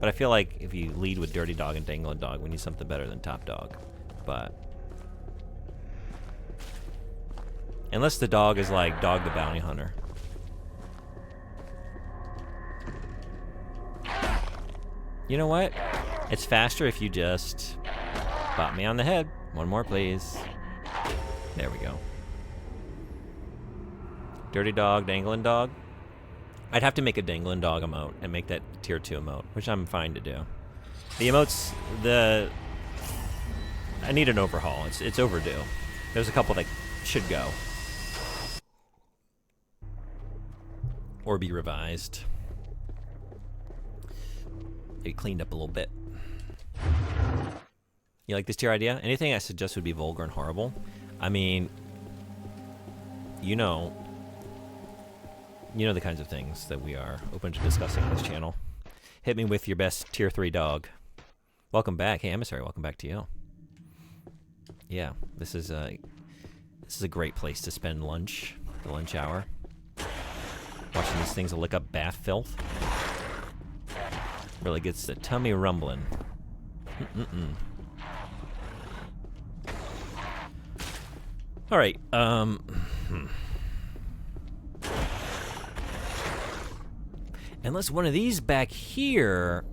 Speaker 1: But I feel like if you lead with dirty dog and dangling dog, we need something better than top dog. But unless the dog is like Dog the Bounty Hunter. You know what? It's faster if you just bop me on the head. One more, please. There we go. Dirty dog, dangling dog. I'd have to make a dangling dog emote and make that tier 2 emote, which I'm fine to do. The emotes, I need an overhaul. It's overdue. There's a couple that should go. Or be revised. Maybe cleaned up a little bit. You like this tier idea? Anything I suggest would be vulgar and horrible. I mean, you know the kinds of things that we are open to discussing on this channel. Hit me with your best tier 3 dog. Welcome back. Hey, Emissary, welcome back to you. Yeah, this is a great place to spend lunch, the lunch hour. Watching these things lick up bath filth. Really gets the tummy rumbling. All right, unless one of these back here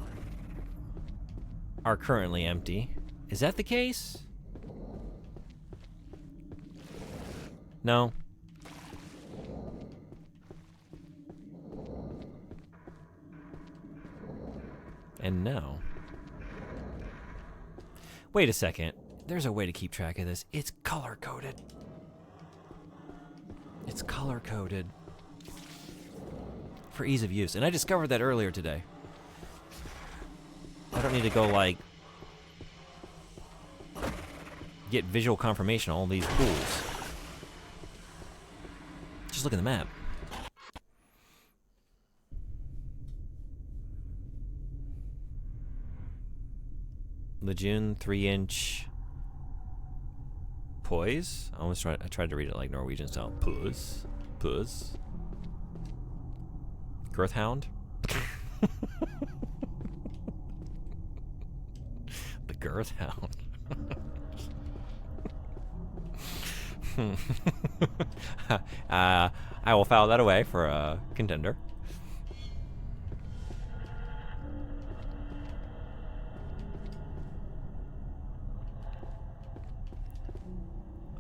Speaker 1: are currently empty. Is that the case? No. And no. Wait a second. There's a way to keep track of this. It's color-coded. It's color-coded. For ease of use. And I discovered that earlier today. I don't need to go, like, get visual confirmation on all these pools. Just look at the map. Lejeune 3-inch poise. I tried to read it like Norwegian style. Poise. Poise. Girth hound. The girth hound. I will file that away for a contender.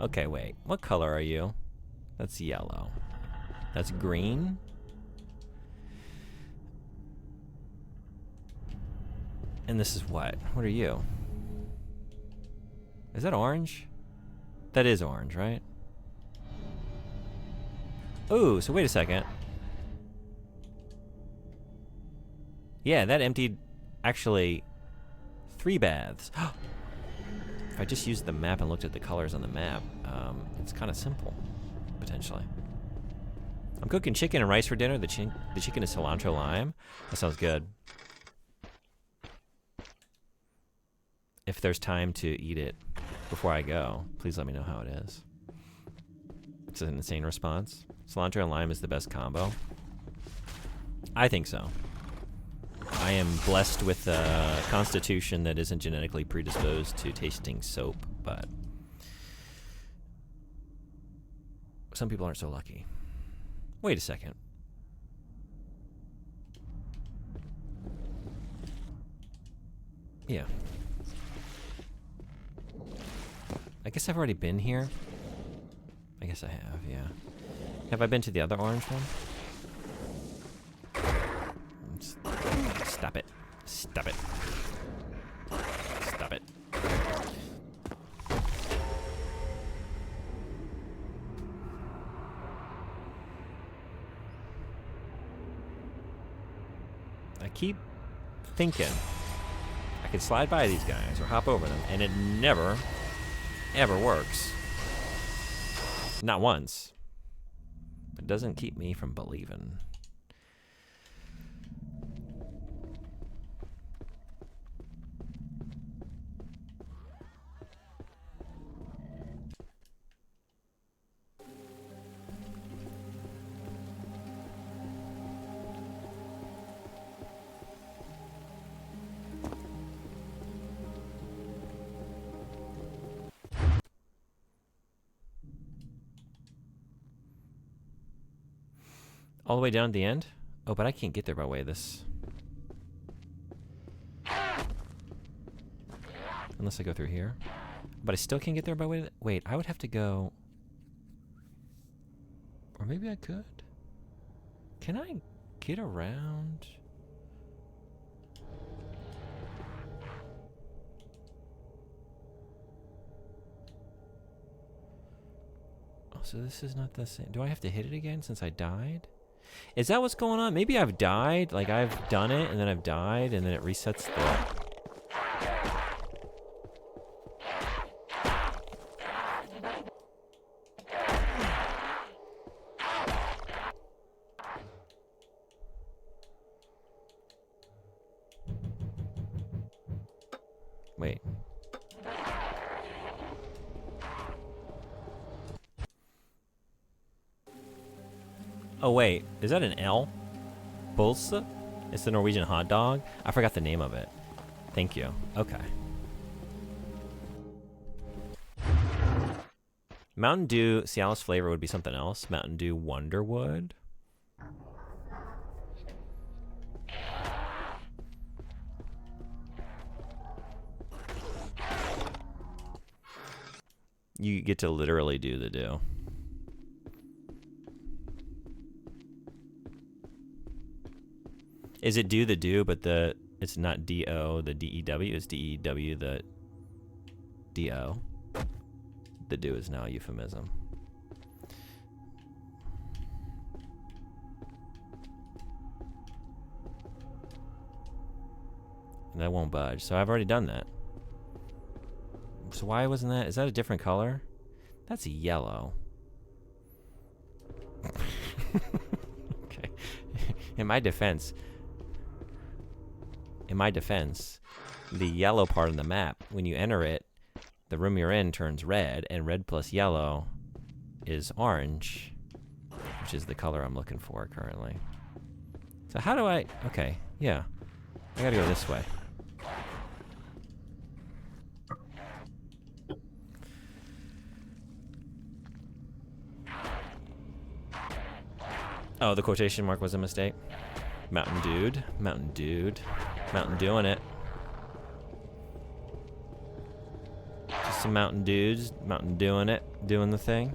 Speaker 1: Okay, wait. What color are you? That's yellow. That's green. And this is what? What are you? Is that orange? That is orange, right? Ooh, so wait a second. Yeah, that emptied actually 3 baths. If I just used the map and looked at the colors on the map, it's kind of simple, potentially. I'm cooking chicken and rice for dinner. The chicken is cilantro lime. That sounds good. If there's time to eat it before I go, please let me know how it is. It's an insane response. Cilantro and lime is the best combo. I think so. I am blessed with a constitution that isn't genetically predisposed to tasting soap, but some people aren't so lucky. Wait a second. Yeah. I guess I've already been here. I guess I have, yeah. Have I been to the other orange one? Stop it. Stop it. Stop it. I keep thinking I could slide by these guys or hop over them, and it never, ever works. Not once. It doesn't keep me from believing. All the way down at the end? Oh, but I can't get there by way of this. Unless I go through here. But I still can't get there by way of wait, I would have to go... Or maybe I could? Can I get around? Oh, so this is not the same. Do I have to hit it again since I died? Is that what's going on? Maybe I've died, like I've done it, and then I've died, and then it resets the... Wait. Oh wait, is that an L? Bolsa? It's the Norwegian hot dog? I forgot the name of it. Thank you. Okay. Mountain Dew Cialis flavor would be something else. Mountain Dew Wonderwood. You get to literally do the do. Is it do the do, but it's not D-O, the D-E-W, it's D-E-W, the D-O. The do is now a euphemism. And that won't budge, so I've already done that. So why wasn't that? Is that a different color? That's yellow. Okay. In my defense, the yellow part of the map, when you enter it, the room you're in turns red, and red plus yellow is orange, which is the color I'm looking for currently. So how do I... Okay, yeah. I gotta go this way. Oh, the quotation mark was a mistake. Mountain Dude. Mountain Dude. Mountain doing it. Just some Mountain Dudes. Mountain doing it. Doing the thing.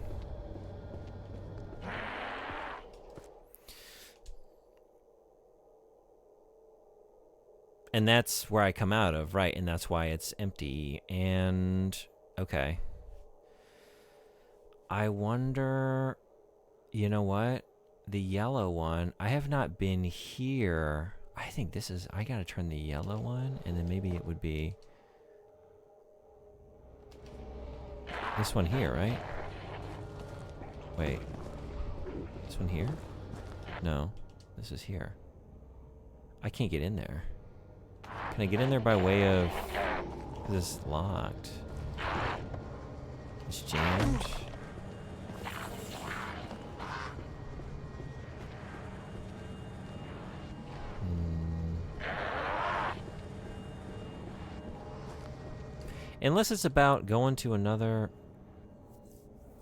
Speaker 1: And that's where I come out of, right? And that's why it's empty. And... Okay. I wonder... You know what? The yellow one, I have not been here. I think this is, I gotta turn the yellow one, and then maybe it would be this one here, right? Wait, this one here? No, this is here. I can't get in there. Can I get in there by way of, this is locked. It's jammed. Unless it's about going to another,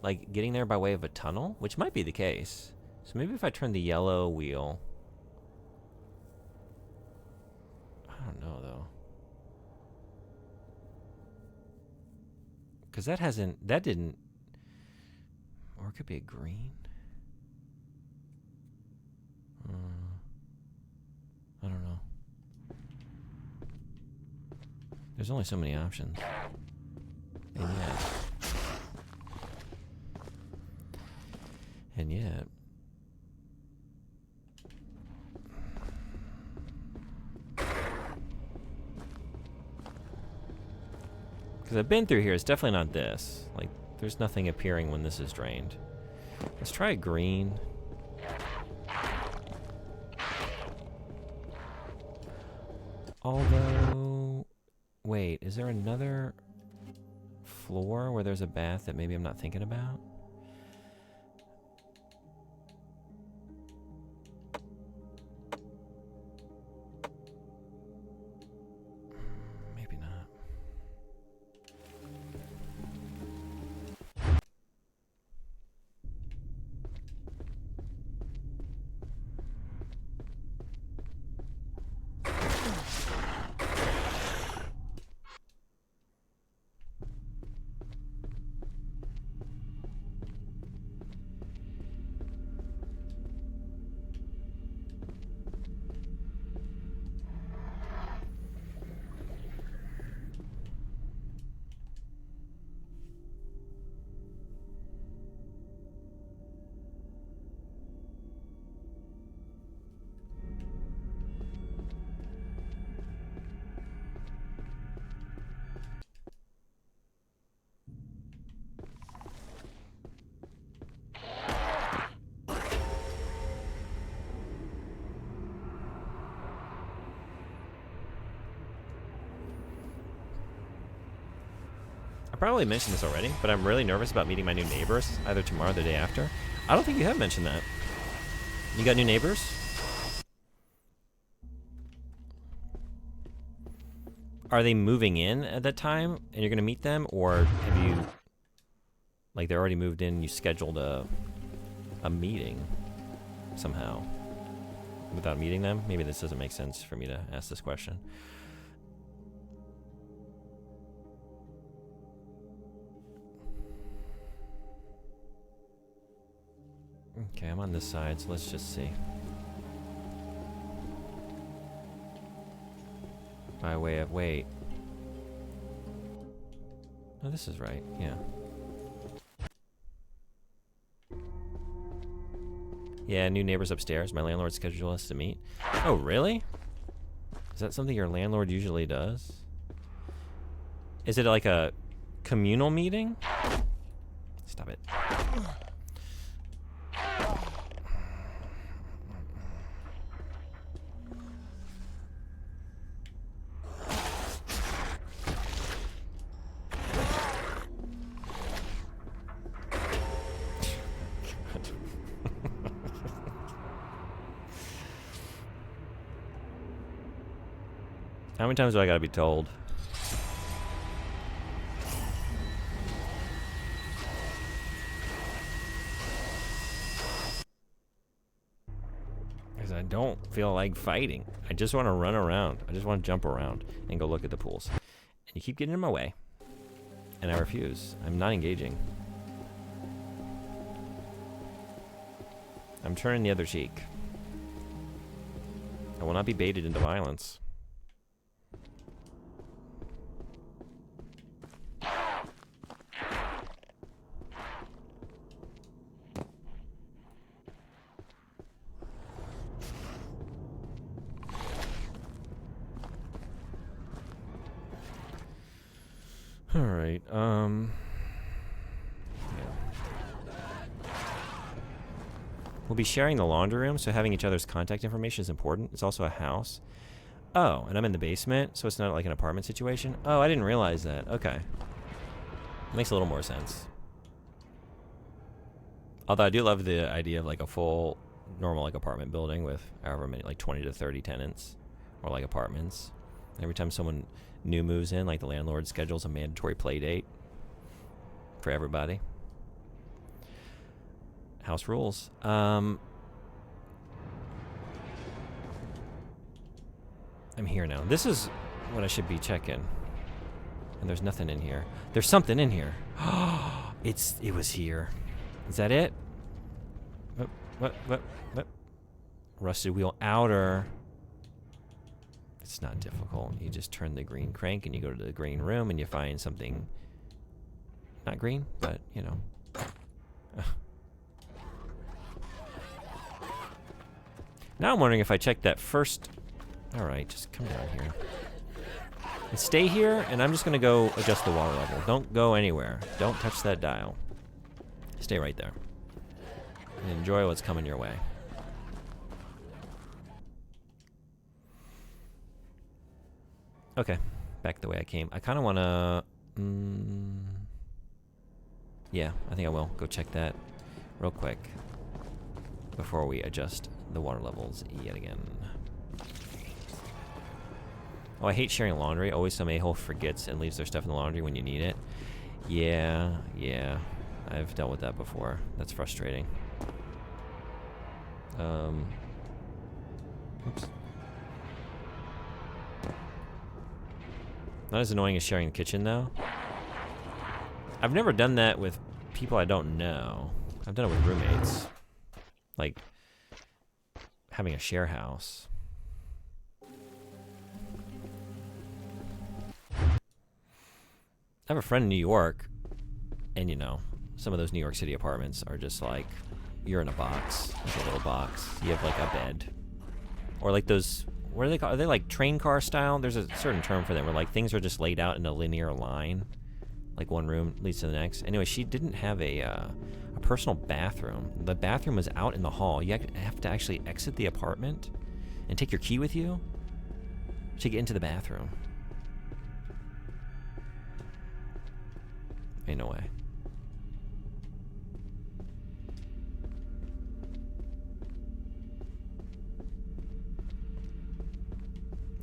Speaker 1: like getting there by way of a tunnel, which might be the case. So maybe if I turn the yellow wheel. I don't know though. Because that didn't, or it could be a green. I don't know. There's only so many options. And yet. Because I've been through here, it's definitely not this. Like, there's nothing appearing when this is drained. Let's try green. Although... Wait, is there another floor where there's a bath that maybe I'm not thinking about? Maybe not. I probably mentioned this already, but I'm really nervous about meeting my new neighbors, either tomorrow or the day after. I don't think you have mentioned that. You got new neighbors? Are they moving in at that time, and you're going to meet them, or have you, like, they're already moved in, you scheduled a meeting somehow without meeting them? Maybe this doesn't make sense for me to ask this question. Okay, I'm on this side, so let's just see. By way of, wait. Oh, this is right, yeah. Yeah, new neighbors upstairs. My landlord scheduled us to meet. Oh, really? Is that something your landlord usually does? Is it like a Communal meeting? Stop it. How many times do I gotta be told? Because I don't feel like fighting. I just want to run around. I just want to jump around and go look at the pools. And you keep getting in my way. And I refuse. I'm not engaging. I'm turning the other cheek. I will not be baited into violence. All right. Yeah. We'll be sharing the laundry room, so having each other's contact information is important. It's also a house. Oh, and I'm in the basement, so it's not like an apartment situation. Oh, I didn't realize that. Okay. Makes a little more sense. Although I do love the idea of like a full normal like apartment building with however many, like 20 to 30 tenants, or like apartments. Every time someone new moves in, like the landlord schedules a mandatory play date for everybody. House rules. I'm here now. This is what I should be checking. And there's nothing in here. There's something in here. It was here. Is that it? What? Rusted wheel outer. It's not difficult. You just turn the green crank and you go to the green room and you find something. Not green, but you know. Now I'm wondering if I check that first. Alright, just come down here. And stay here, and I'm just gonna go adjust the water level. Don't go anywhere. Don't touch that dial. Stay right there. And enjoy what's coming your way. Okay, back the way I came. I kind of want to... yeah, I think I will. Go check that real quick before we adjust the water levels yet again. Oh, I hate sharing laundry. Always some a-hole forgets and leaves their stuff in the laundry when you need it. Yeah. I've dealt with that before. That's frustrating. Oops. Not as annoying as sharing the kitchen, though. I've never done that with people I don't know. I've done it with roommates. Like, having a share house. I have a friend in New York, and you know, some of those New York City apartments are just like, you're in a box, like a little box. You have like a bed. Or like those, what are they called? Are they like train car style? There's a certain term for them where like things are just laid out in a linear line. Like one room leads to the next. Anyway, she didn't have a personal bathroom. The bathroom was out in the hall. You have to actually exit the apartment and take your key with you to get into the bathroom. Ain't no way.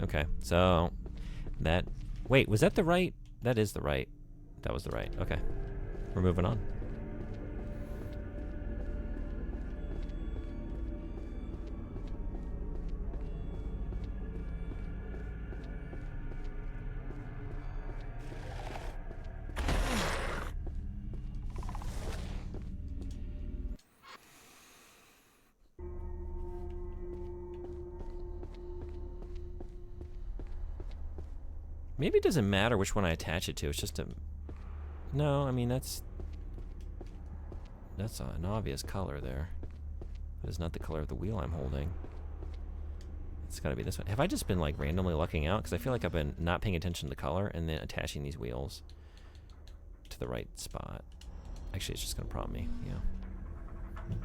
Speaker 1: Okay, so that... Wait, was that the right? That is the right. That was the right. Okay. We're moving on. Maybe it doesn't matter which one I attach it to. It's just a... No, I mean, that's an obvious color there. But it's not the color of the wheel I'm holding. It's gotta be this one. Have I just been, like, randomly lucking out? Because I feel like I've been not paying attention to the color and then attaching these wheels. the right spot. Actually, it's just gonna prompt me. Yeah.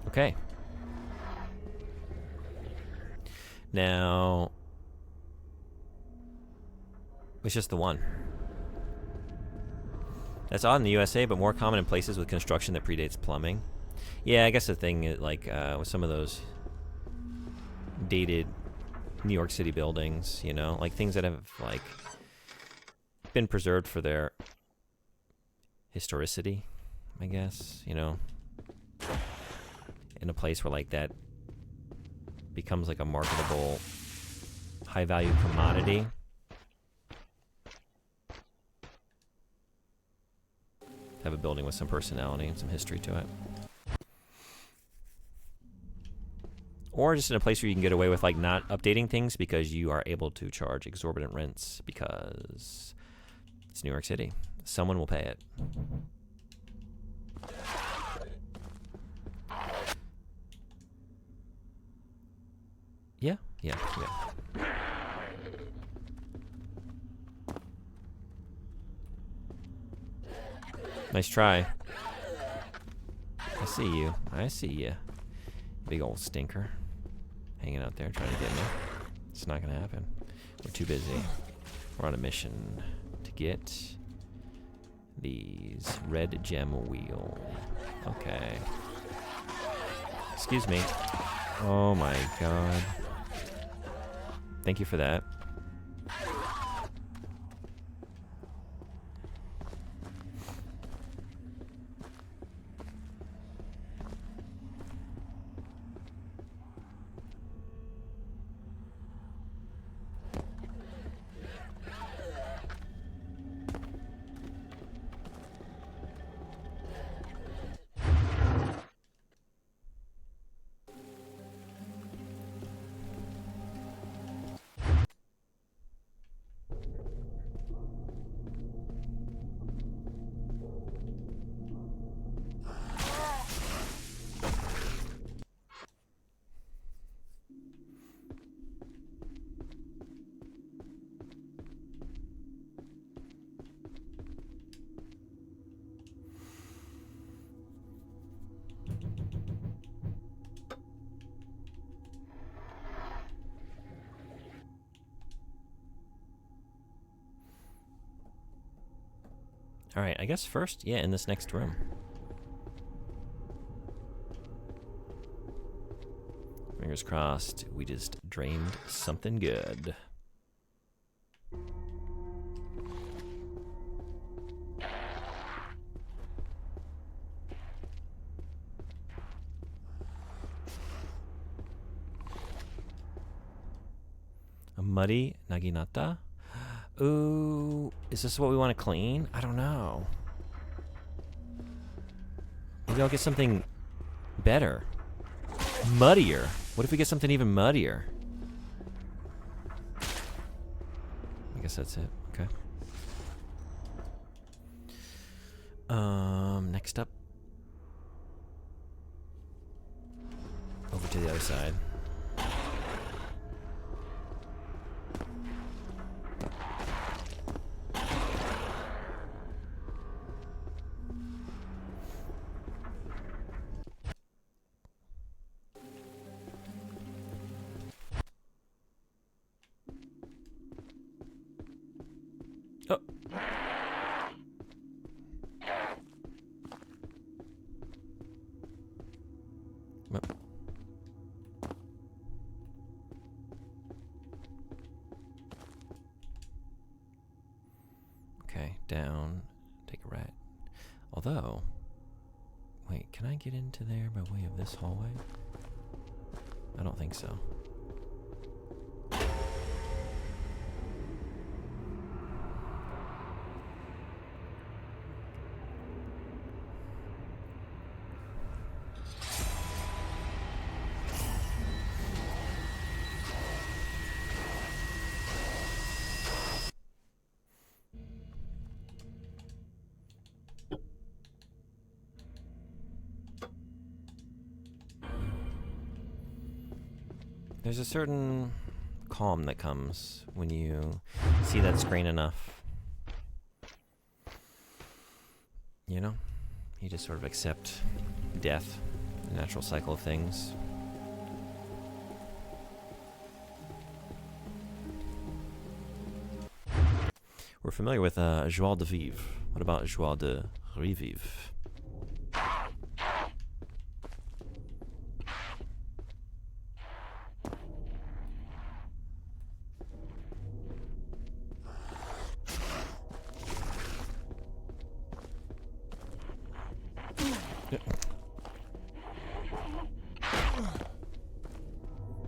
Speaker 1: Okay. Now, it's just the one. That's odd in the USA, but more common in places with construction that predates plumbing. Yeah, I guess the thing is, like, with some of those dated New York City buildings, you know, like things that have, like, been preserved for their historicity, I guess, you know, in a place where, like, that becomes, like, a marketable, high-value commodity. Have a building with some personality and some history to it. Or just in a place where you can get away with, like, not updating things because you are able to charge exorbitant rents because it's New York City. Someone will pay it. Yeah. Nice try. I see you. I see you. Big old stinker. Hanging out there trying to get me. It's not gonna happen. We're too busy. We're on a mission to get these red gem wheel. Okay. Excuse me. Oh my god. Thank you for that. Alright, I guess first, yeah, in this next room. Fingers crossed, we just drained something good. A muddy naginata? Ooh, is this what we want to clean? I don't know. Maybe I'll get something better. Muddier. What if we get something even muddier? I guess that's it. Okay. Next up. Over to the other side. Oh. Okay, down. Take a rat. Although, wait, can I get into there by way of this hallway? I don't think so. There's a certain calm that comes when you see that screen enough. You know? You just sort of accept death, the natural cycle of things. We're familiar with joie de vivre. What about joie de revivre?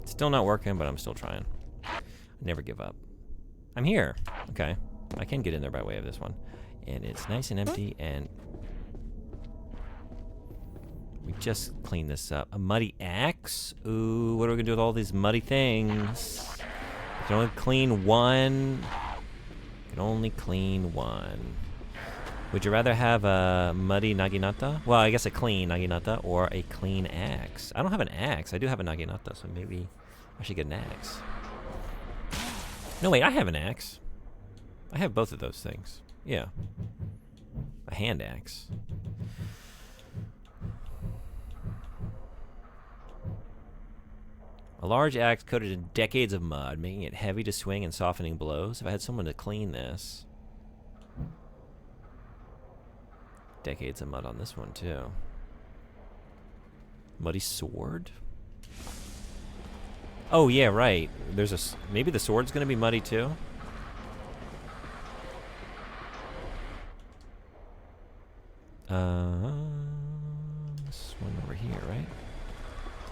Speaker 1: Still not working, but I'm still trying. Never give up. I'm here. Okay. I can get in there by way of this one. And it's nice and empty, and we just cleaned this up. A muddy axe? Ooh, what are we gonna do with all these muddy things? You can only clean one. You can only clean one. Would you rather have a muddy naginata? Well, I guess a clean naginata or a clean axe. I don't have an axe. I do have a naginata, so maybe I should get an axe. No, wait, I have an axe. I have both of those things. Yeah. A hand axe. A large axe coated in decades of mud, making it heavy to swing and softening blows. If I had someone to clean this. Decades of mud on this one, too. Muddy sword? Oh, yeah, right. There's a... Maybe the sword's gonna be muddy, too? This one over here, right?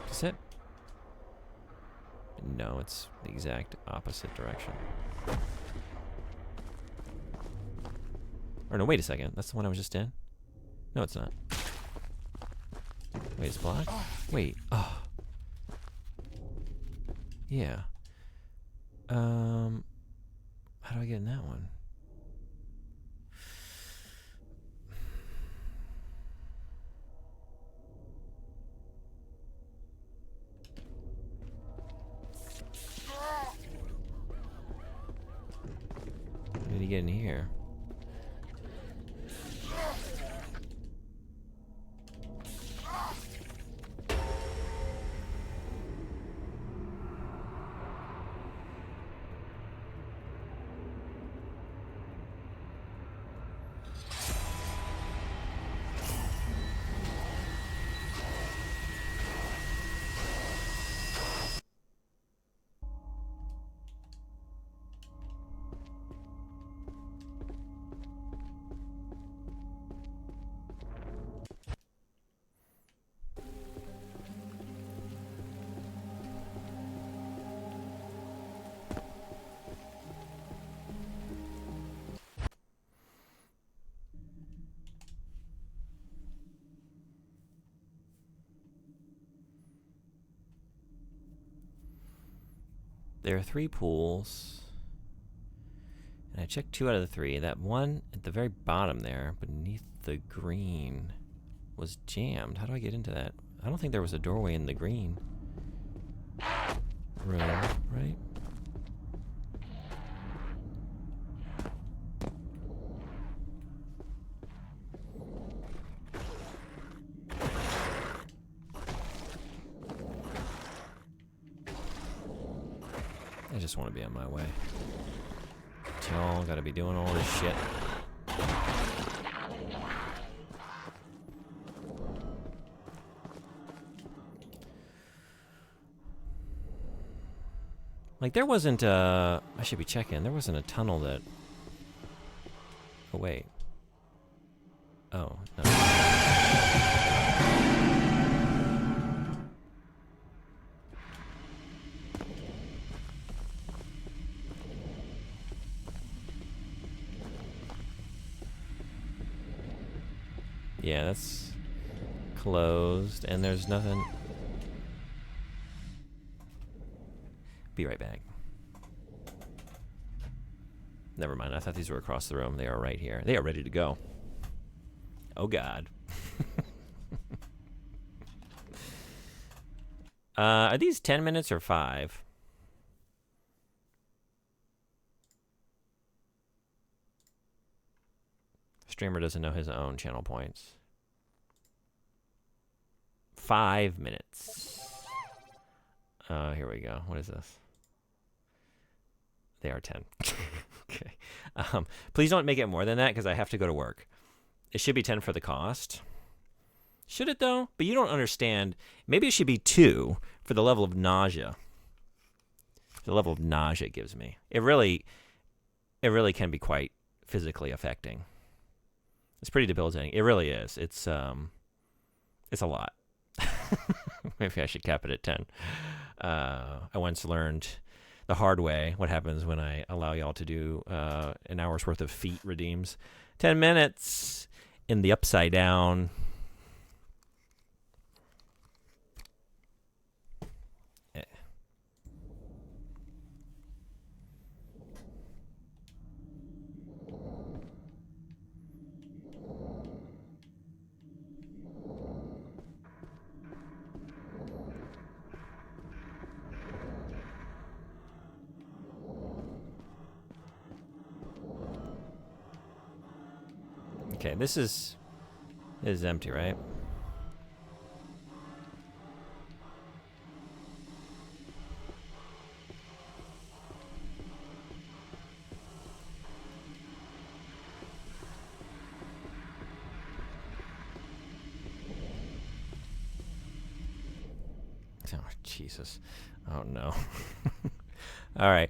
Speaker 1: Is it? No, it's the exact opposite direction. Or no, wait a second. That's the one I was just in? No, it's not. Wait, it's blocked? Wait. Oh. Yeah. How do I get in that one? How did he get in here? There are 3 pools, and I checked 2 out of the 3. That one at the very bottom there, beneath the green, was jammed. How do I get into that? I don't think there was a doorway in the green room, right? I just want to be on my way. Y'all gotta be doing all this shit. Like, there wasn't I should be checking. There wasn't a tunnel that... Oh, wait. Oh, no. Yeah, that's closed, and there's nothing. Be right back. Never mind, I thought these were across the room. They are right here. They are ready to go. Oh, God. Are these 10 minutes or 5? Streamer doesn't know his own channel points. 5 minutes. Here we go. What is this? They are 10. Okay. Please don't make it more than that because I have to go to work. It should be 10 for the cost. Should it though? But you don't understand. Maybe it should be 2 for the level of nausea. The level of nausea it gives me. It really can be quite physically affecting. It's pretty debilitating. It really is. It's a lot. Maybe I should cap it at 10. I once learned the hard way what happens when I allow y'all to do an hour's worth of feat redeems. 10 minutes in the upside down. Okay, this is empty, right? Oh, Jesus. Oh, no. All right.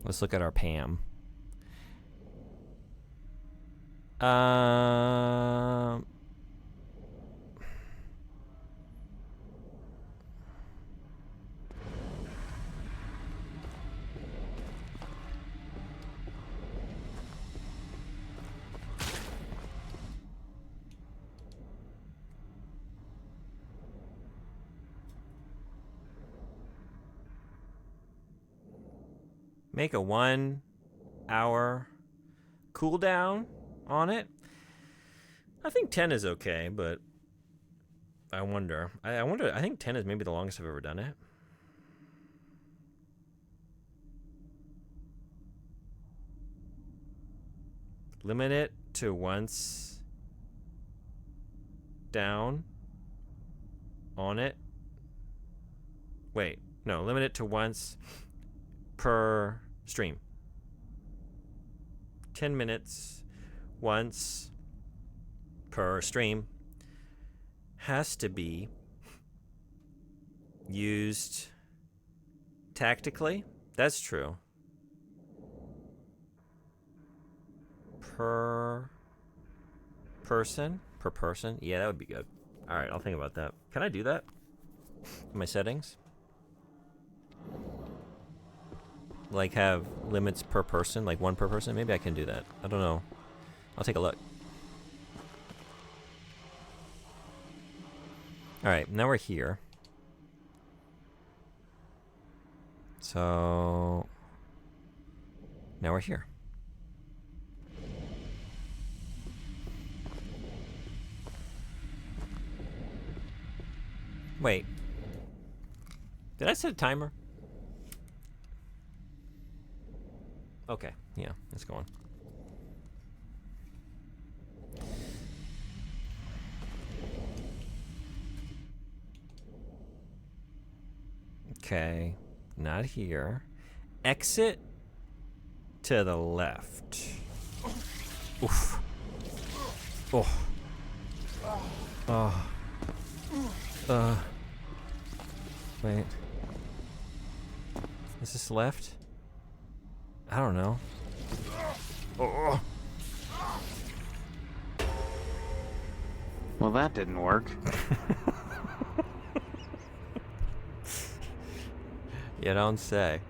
Speaker 1: Let's look at our Pam. Make a 1 hour cooldown on it. I think 10 is okay, but I wonder. I wonder. I think 10 is maybe the longest I've ever done it. Limit it to once down on it. Wait, no, limit it to once per stream. 10 minutes once per stream has to be used tactically. That's true. Per person? Per person? Yeah, that would be good. All right, I'll think about that. Can I do that in my settings? Like have limits per person, like 1 per person? Maybe I can do that. I don't know. I'll take a look. All right, now we're here. So now we're here. Wait. Did I set a timer? Okay, yeah, it's going. Okay, not here. Exit to the left. Oof. Oh. Oh. Wait. Is this left? I don't know. Oh.
Speaker 2: Well, that didn't work.
Speaker 1: You don't say.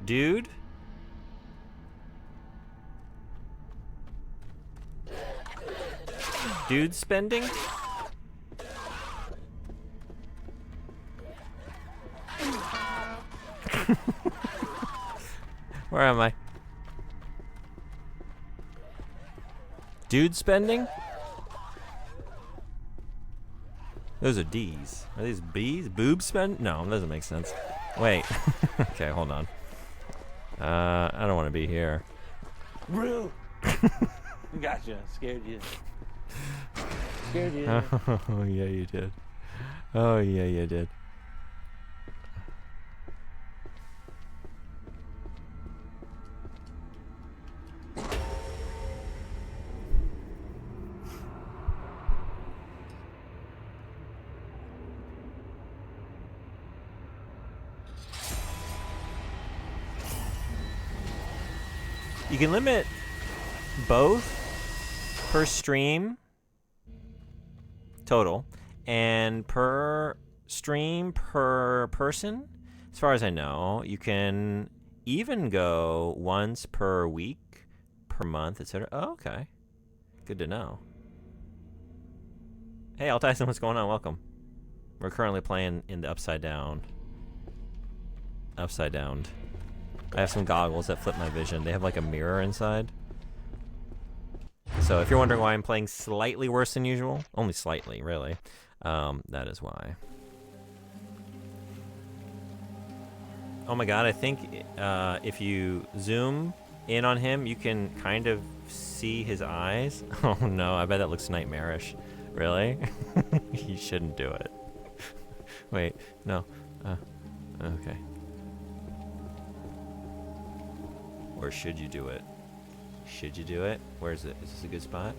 Speaker 1: Dude? Dude spending? Where am I? Dude spending? Those are D's. Are these B's? Boob spend? No, that doesn't make sense. Wait. Okay, hold on. I don't want to be here.
Speaker 2: Real. Gotcha. Scared you. Scared you.
Speaker 1: Oh, yeah, you did. Oh, yeah, you did. You can limit both per stream total and per stream per person. As far as I know, you can even go once per week, per month, etc. Oh, okay. Good to know. Hey, Al Tyson, what's going on? Welcome. We're currently playing in the Upside Down. Upside Down. I have some goggles that flip my vision. They have like a mirror inside. So if you're wondering why I'm playing slightly worse than usual, only slightly, really, that is why. Oh my god, I think if you zoom in on him, you can kind of see his eyes. Oh no, I bet that looks nightmarish. Really? You shouldn't do it. Wait, no. Okay. Or should you do it? Should you do it? Where is it? Is this a good spot?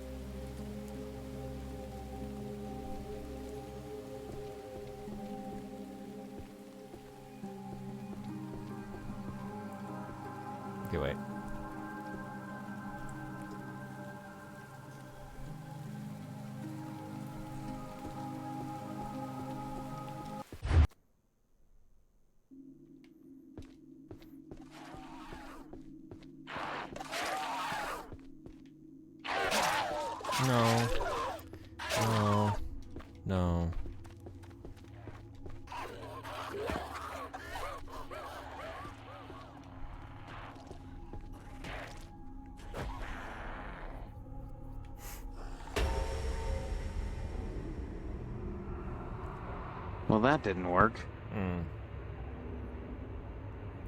Speaker 1: Okay, wait. No. No. No.
Speaker 2: Well, that didn't work.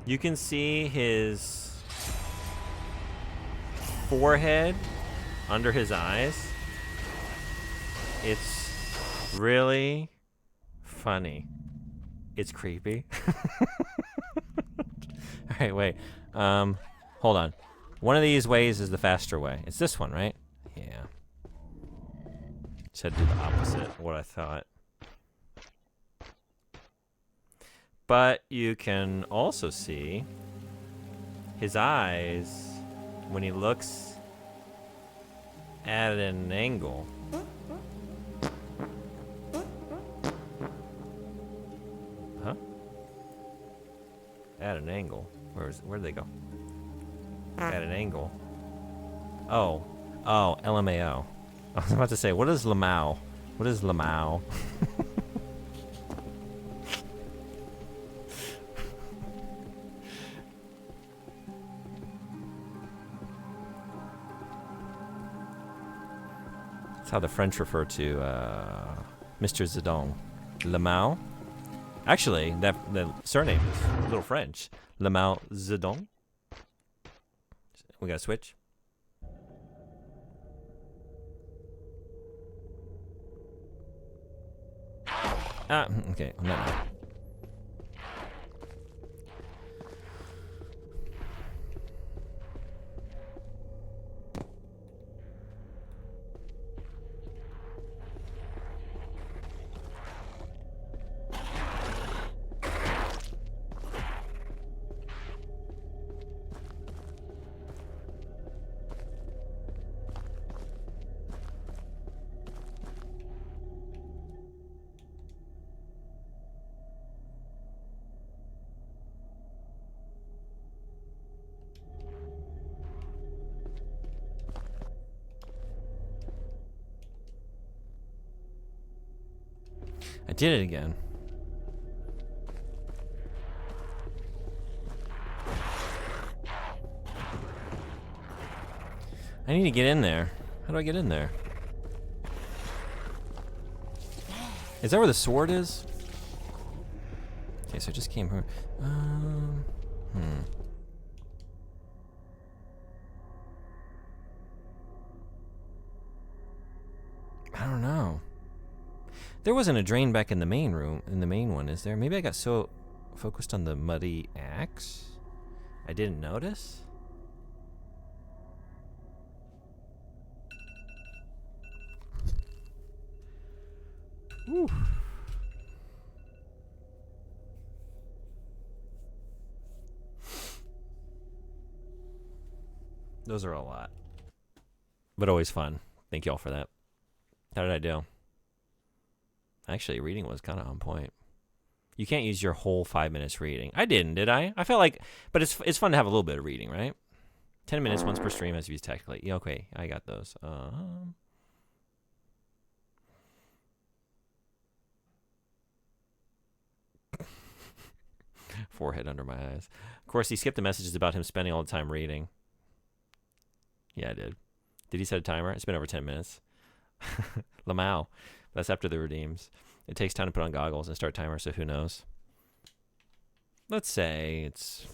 Speaker 1: You can see his forehead under his eyes. It's really funny. It's creepy. Alright, wait. Hold on. One of these ways is the faster way. It's this one, right? Yeah. Just had to do the opposite of what I thought. But you can also see his eyes when he looks at an angle. Huh? At an angle. Where'd they go? At an angle. Oh, LMAO. I was about to say, what is Lamau? What is Lamau? That's how the French refer to Mr. Zidane. Lamau. Actually, the surname is a little French. Lamau Zidane. We gotta switch. Okay. No. I did it again. I need to get in there. How do I get in there? Is that where the sword is? Okay, so I just came here. I don't know. There wasn't a drain back in the main room, in the main one, is there? Maybe I got so focused on the muddy axe, I didn't notice? Whew. Those are a lot. But always fun. Thank you all for that. How did I do? Actually, reading was kind of on point. You can't use your whole 5 minutes reading. I didn't, did I? I felt like, but it's fun to have a little bit of reading, right? 10 minutes once per stream as used technically. Yeah, okay, I got those. Forehead under my eyes. Of course, he skipped the messages about him spending all the time reading. Yeah, I did. Did he set a timer? It's been over 10 minutes. Lamau. That's after the redeems. It takes time to put on goggles and start timer, so who knows? Let's say it's...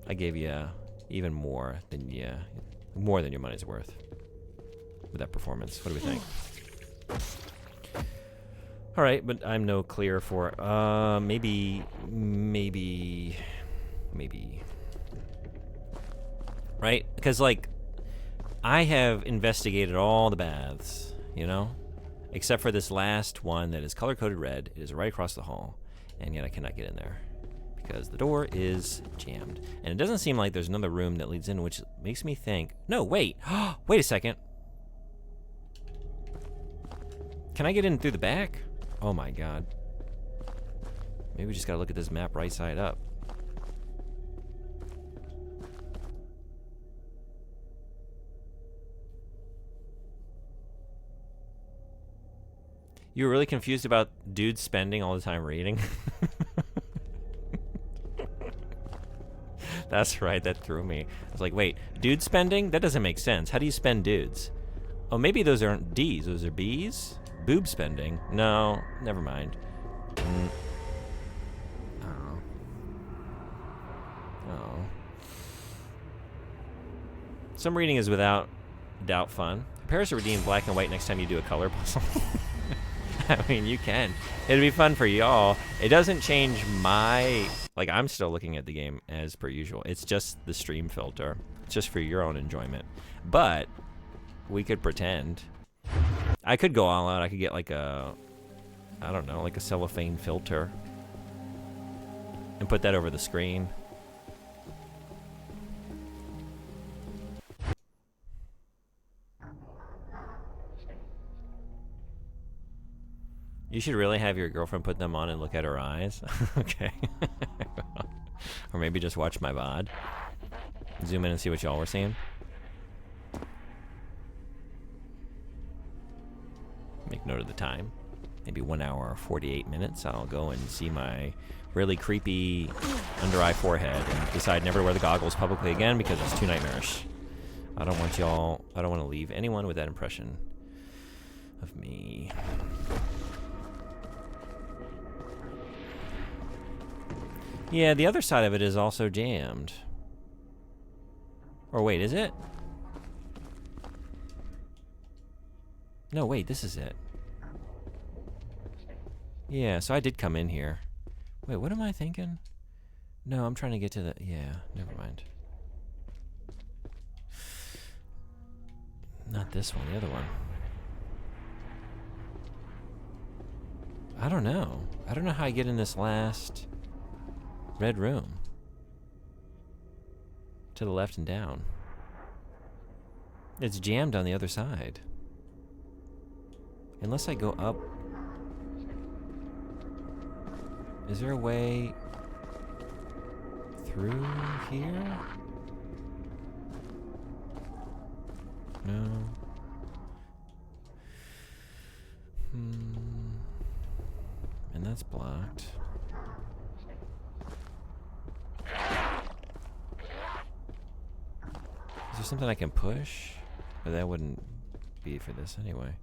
Speaker 1: I gave you even more than your money's worth with that performance. What do we think? All right, but I'm no clear for maybe. Right? Because like I have investigated all the baths, you know? Except for this last one that is color-coded red. It is right across the hall, and yet I cannot get in there because the door is jammed. And it doesn't seem like there's another room that leads in, which makes me think, no, wait. Wait a second. Can I get in through the back? Oh my god. Maybe we just gotta look at this map right side up. You were really confused about dudes spending all the time reading? That's right, that threw me. I was like, wait, dude spending? That doesn't make sense. How do you spend dudes? Oh, maybe those aren't D's, those are B's? Boob spending? No, never mind. Oh. Some reading is without doubt fun. Prepare to redeem black and white next time you do a color puzzle. I mean, you can. It'd be fun for y'all. It doesn't change my... Like, I'm still looking at the game as per usual. It's just the stream filter. It's just for your own enjoyment. But we could pretend. I could go all out. I could get like a... I don't know, like a cellophane filter. And put that over the screen. You should really have your girlfriend put them on and look at her eyes. Okay. Or maybe just watch my VOD. Zoom in and see what y'all were seeing. Make note of the time. Maybe 1 hour or 48 minutes. I'll go and see my really creepy under-eye forehead and decide never to wear the goggles publicly again because it's too nightmarish. I don't want y'all... I don't want to leave anyone with that impression of me. Yeah, the other side of it is also jammed. Or wait, is it? No, wait, this is it. Yeah, so I did come in here. Wait, what am I thinking? No, I'm trying to get to the... Yeah, never mind. Not this one, the other one. I don't know. I don't know how I get in this last... red room. To the left and down. It's jammed on the other side. Unless I go up. Is there a way through here? No. That's blocked. Is there something I can push? But that wouldn't be for this anyway.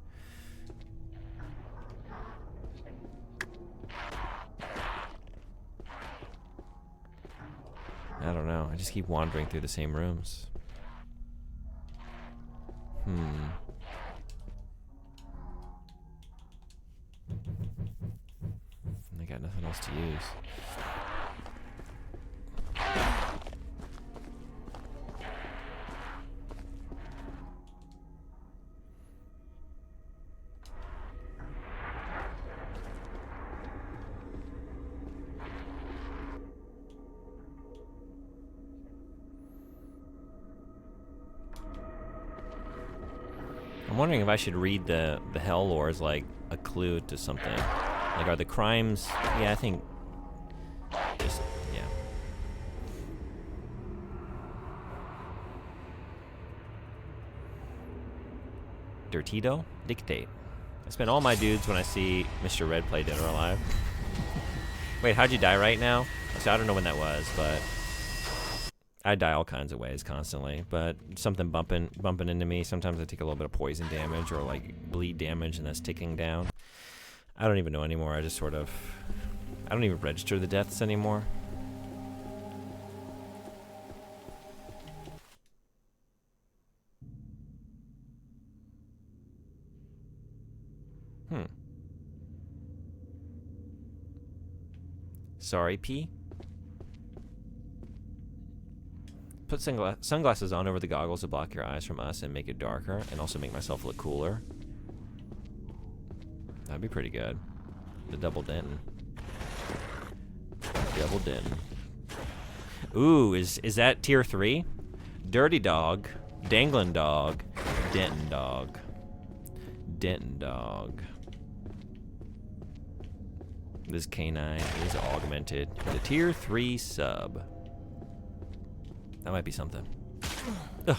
Speaker 1: I don't know. I just keep wandering through the same rooms. I got nothing else to use. I'm wondering if I should read the hell lore as like a clue to something. Like, are the crimes? Yeah, I think. Just yeah. Dirtito? Dictate. I spend all my dudes when I see Mr. Red play Dead or Alive. Wait, how'd you die right now? So I don't know when that was, but I die all kinds of ways constantly. But something bumping into me. Sometimes I take a little bit of poison damage or like bleed damage, and that's ticking down. I don't even know anymore. I just sort of... I don't even register the deaths anymore. Sorry, P. Put sunglasses on over the goggles to block your eyes from us and make it darker, and also make myself look cooler. That'd be pretty good. The double Denton. Double Denton. Ooh, is that tier 3? Dirty dog, dangling dog, Denton dog. Denton dog. This canine is augmented with a tier 3 sub. That might be something. Ugh.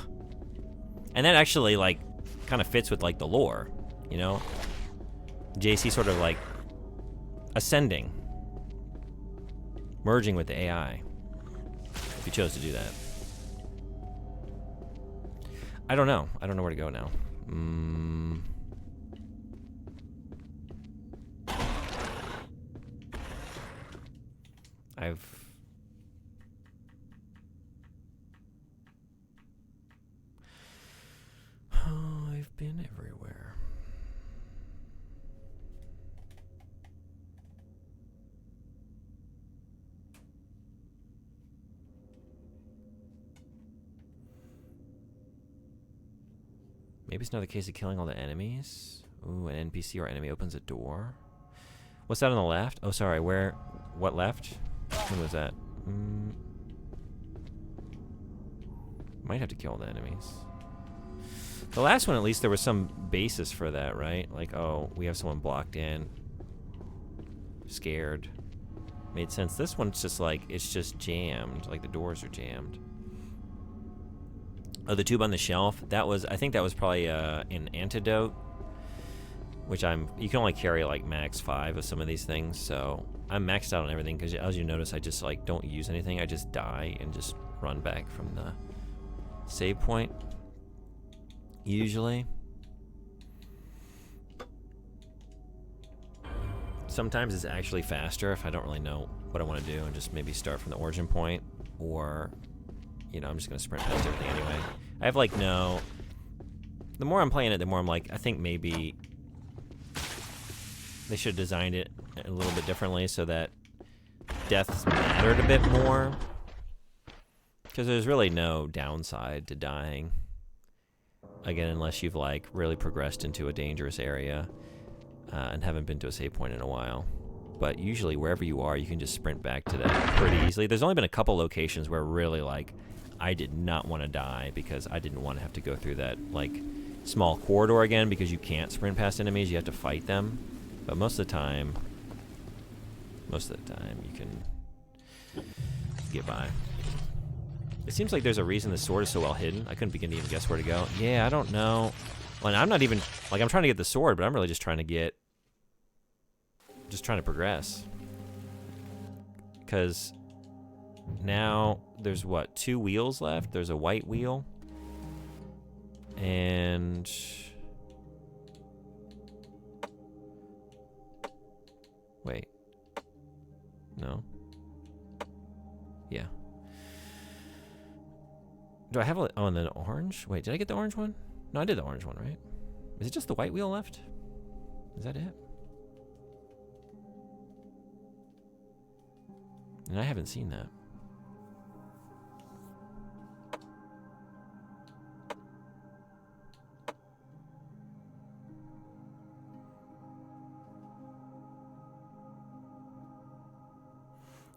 Speaker 1: And that actually, like, kind of fits with, like, the lore, you know? JC sort of, like, ascending. Merging with the AI. If you chose to do that. I don't know. I don't know where to go now. I've been everywhere. Maybe it's another case of killing all the enemies. Ooh, an NPC or enemy opens a door. What's that on the left? Oh, sorry. Where? What left? When was that? Might have to kill the enemies. The last one, at least, there was some basis for that, right? Like, oh, we have someone blocked in. Scared. Made sense. This one's just like, it's just jammed. Like, the doors are jammed. Oh, the tube on the shelf. That was, I think that was probably an antidote. Which you can only carry like max 5 of some of these things. So I'm maxed out on everything because as you notice, I just like don't use anything. I just die and just run back from the save point. Usually. Sometimes it's actually faster if I don't really know what I want to do and just maybe start from the origin point, or, you know, I'm just going to sprint past everything anyway. I have like the more I'm playing it, the more I'm like, I think maybe they should have designed it a little bit differently so that deaths mattered a bit more. Because there's really no downside to dying. Again, unless you've like really progressed into a dangerous area and haven't been to a save point in a while. But usually wherever you are, you can just sprint back to that pretty easily. There's only been a couple locations where really like I did not want to die because I didn't want to have to go through that like small corridor again, because you can't sprint past enemies, you have to fight them. But most of the time you can get by. It seems like there's a reason the sword is so well hidden. I couldn't begin to even guess where to go. Yeah, I don't know. Well, I'm not even, like, I'm trying to get the sword, but I'm really just trying to get just trying to progress. Because now there's what, 2 wheels left? There's a white wheel. And wait. No. Yeah. Do I have a, oh, and then orange? Wait, did I get the orange one? No, I did the orange one, right? Is it just the white wheel left? Is that it? And I haven't seen that.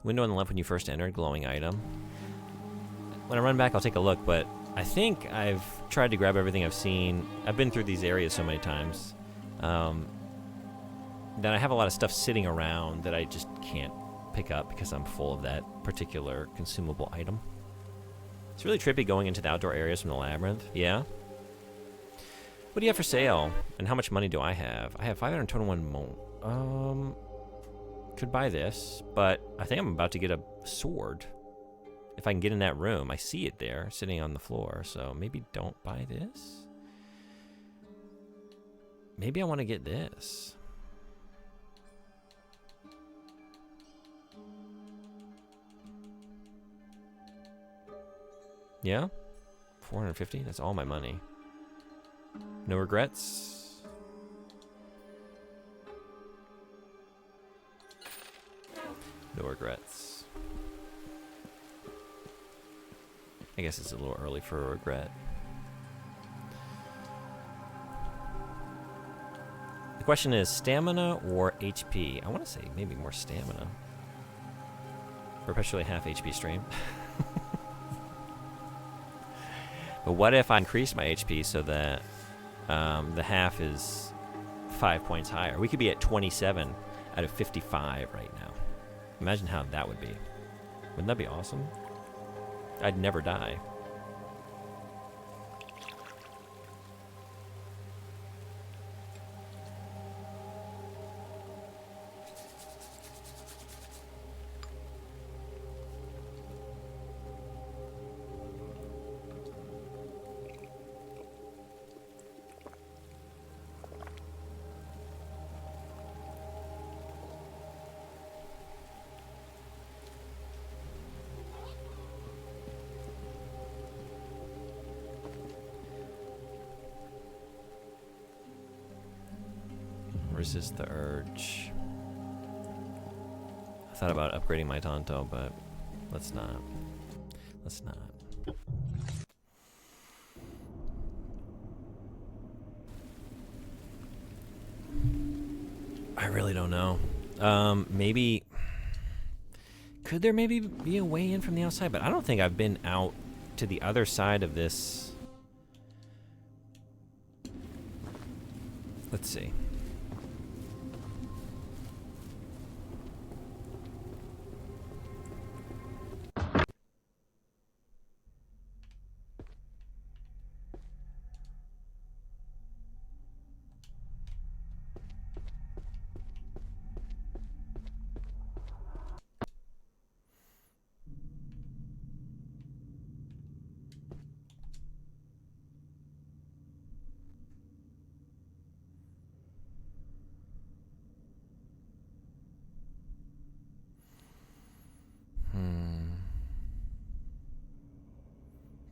Speaker 1: Window on the left when you first entered, glowing item. When I run back, I'll take a look, but I think I've tried to grab everything I've seen. I've been through these areas so many times that I have a lot of stuff sitting around that I just can't pick up because I'm full of that particular consumable item. It's really trippy going into the outdoor areas from the Labyrinth. Yeah? What do you have for sale? And how much money do I have? I have 521 mo. Could buy this, but I think I'm about to get a sword. If I can get in that room. I see it there, sitting on the floor, so maybe don't buy this. Maybe I want to get this. Yeah? 450? That's all my money. No regrets? No regrets. I guess it's a little early for a regret. The question is stamina or HP? I want to say maybe more stamina. Perpetually half HP stream. But what if I increase my HP so that the half is 5 points higher? We could be at 27 out of 55 right now. Imagine how that would be. Wouldn't that be awesome? I'd never die. Resist the urge. I thought about upgrading my Tonto, but let's not. Let's not. I really don't know. Maybe... Could there maybe be a way in from the outside? But I don't think I've been out to the other side of this. Let's see.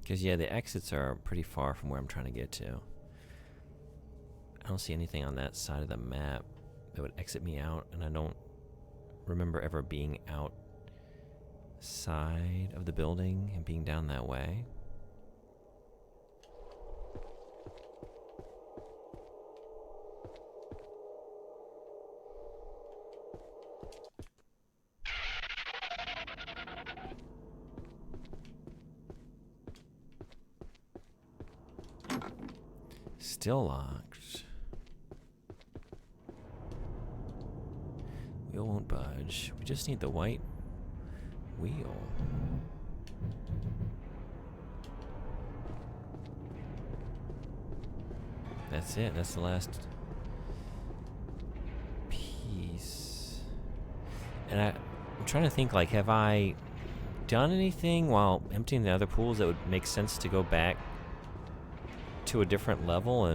Speaker 1: Because, yeah, the exits are pretty far from where I'm trying to get to. I don't see anything on that side of the map that would exit me out, and I don't remember ever being outside of the building and being down that way. Still locked. Wheel won't budge. We just need the white wheel. That's it. That's the last piece. And I'm trying to think, like, have I done anything while emptying the other pools that would make sense to go back to a different level?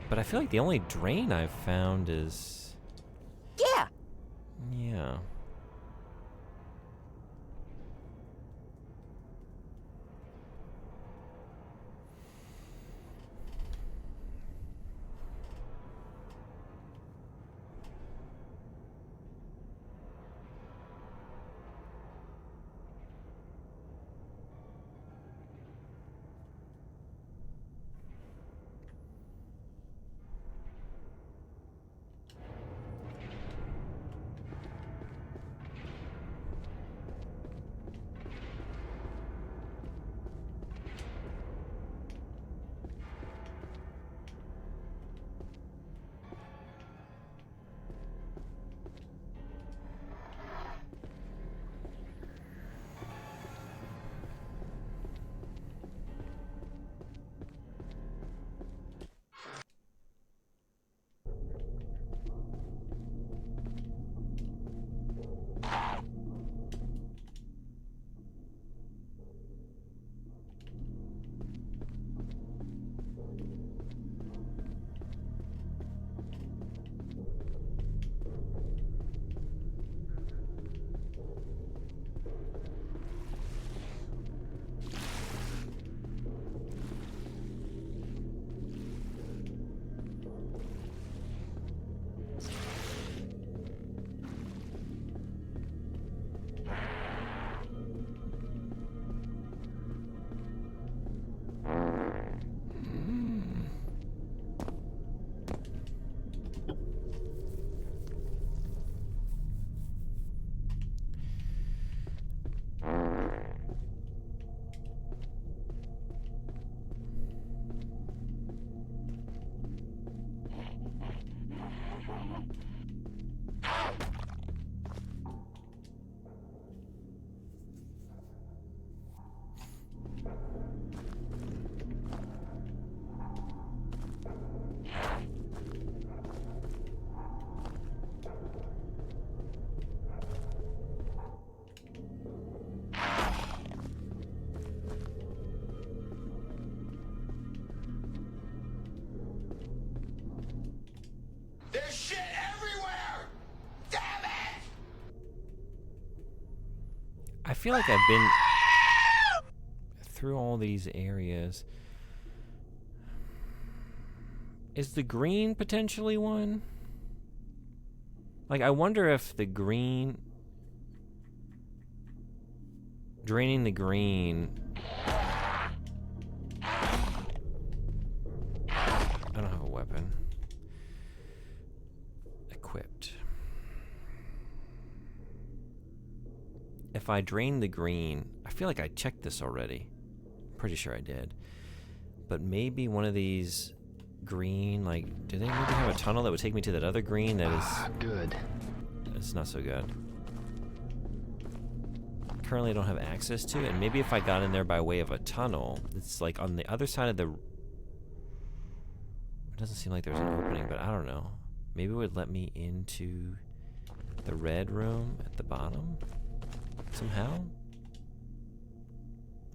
Speaker 1: But I feel like the only drain I've found is...
Speaker 3: Yeah.
Speaker 1: Yeah.
Speaker 4: There's shit everywhere! Damn it!
Speaker 1: I feel like I've been through all these areas. Is the green potentially one? Like, I wonder if the green... Draining the green... I don't have a weapon. Equipped. If I drain the green... I feel like I checked this already. Pretty sure I did. But maybe one of these green, like... Do they maybe have a tunnel that would take me to that other green that is...
Speaker 5: Good.
Speaker 1: It's not so good. Currently I don't have access to it, and maybe if I got in there by way of a tunnel, it's like on the other side of the... It doesn't seem like there's an opening, but I don't know. Maybe it would let me into the red room at the bottom? Somehow?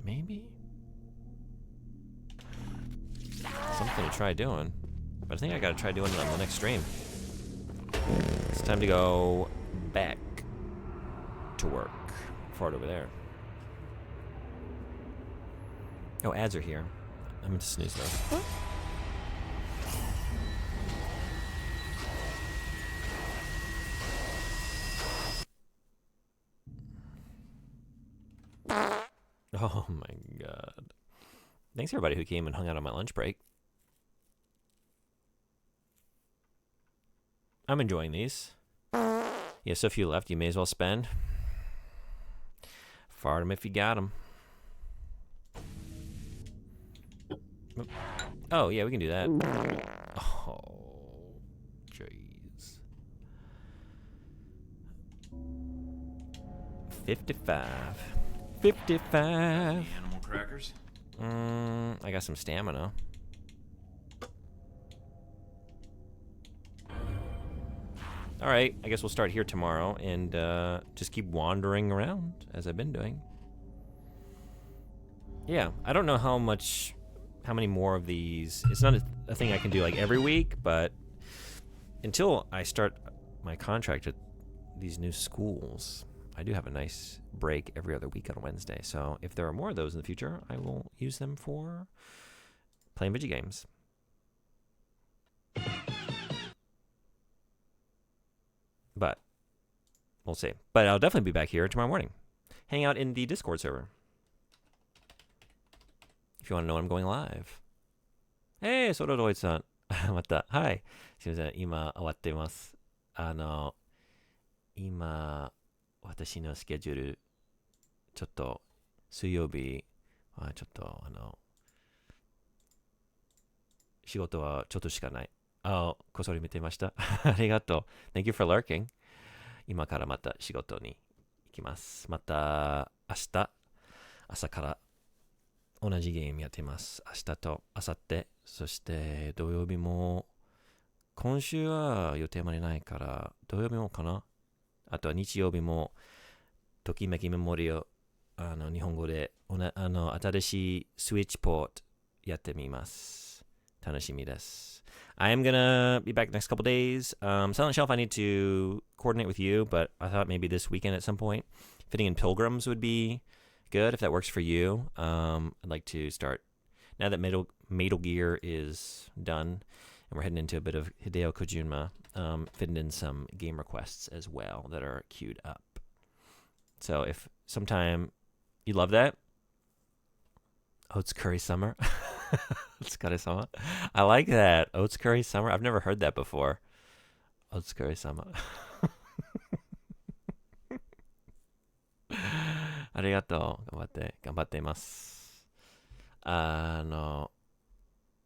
Speaker 1: Maybe? Something to try doing. But I think I gotta try doing it on the next stream. It's time to go back to work. Far over there. Oh, ads are here. I'm gonna snooze those. Oh my god. Thanks everybody who came and hung out on my lunch break. I'm enjoying these. Yeah, so few left, you may as well spend. Fart them if you got them. Oh, yeah, we can do that. Oh, jeez. 55. 55.
Speaker 4: Animal crackers?
Speaker 1: I got some stamina. All right, I guess we'll start here tomorrow and just keep wandering around as I've been doing. Yeah, I don't know how many more of these. It's not a thing I can do like every week, but until I start my contract at these new schools, I do have a nice break every other week on Wednesday. So if there are more of those in the future, I will use them for playing video games. But we'll see. But I'll definitely be back here tomorrow morning. Hang out in the Discord server. If you want to know when I'm going live. Hey, Sororoid-san. また。はい。すみません。今、終わってます。今、私のスケジュール、ちょっと、水曜日はちょっと、仕事はちょっとしかない。あ、こっそり見てました。ありがとう。Thank you for lurking. 今からまた仕事に行きます。また明日、朝から同じゲームやってます。明日と明後日、そして土曜日も、今週は予定までないから、土曜日もかな。あとは日曜日も、ときめきメモリを日本語で新しいスイッチポートやってみます。楽しみです。I am gonna be back next couple days. Silent Shelf, I need to coordinate with you, but I thought maybe this weekend at some point, fitting in Pilgrims would be good if that works for you. I'd like to start now that Metal Gear is done, and we're heading into a bit of Hideo Kojima, fitting in some game requests as well that are queued up. So if sometime you love that, Oats Curry Summer. Oats Curry Summer. I like that. Oats Curry Summer. I've never heard that before. Oats Curry Summer. ありがとう。頑張っています。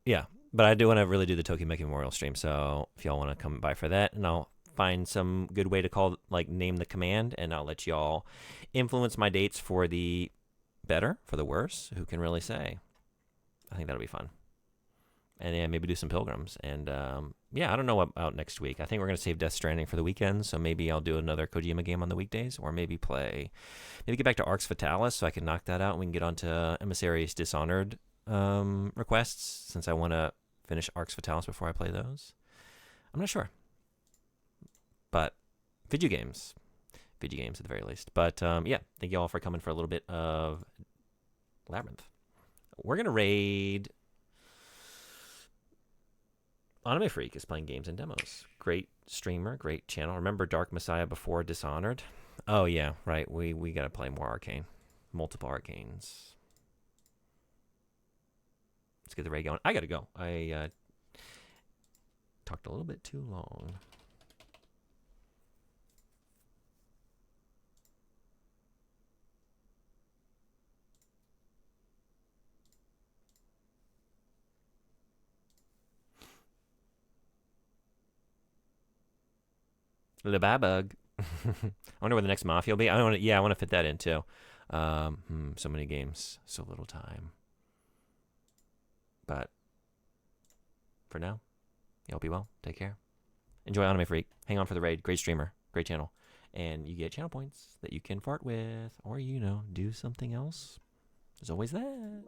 Speaker 1: Yeah, but I do want to really do the Tokimeki Memorial stream, so if y'all want to come by for that, and I'll find some good way to name the command, and I'll let y'all influence my dates for the better, for the worse. Who can really say? I think that'll be fun. And yeah, maybe do some Pilgrims. And yeah, I don't know what out next week. I think we're going to save Death Stranding for the weekend, so maybe I'll do another Kojima game on the weekdays, or maybe get back to Arx Fatalis so I can knock that out and we can get onto Emissaries Dishonored requests, since I want to finish Arx Fatalis before I play those. I'm not sure. But video games at the very least. But yeah, thank you all for coming for a little bit of Labyrinth. We're going to raid... Anime Freak is playing games and demos. Great streamer, great channel. Remember Dark Messiah before Dishonored? Oh yeah, right. We got to play more Arcane. Multiple Arcanes. Let's get the raid going. I got to go. I talked a little bit too long. The Babug. I wonder where the next Mafia will be. I want to fit that in too. So many games, so little time. But for now, y'all be well. Take care. Enjoy Anime Freak. Hang on for the raid. Great streamer. Great channel. And you get channel points that you can fart with, or do something else. There's always that.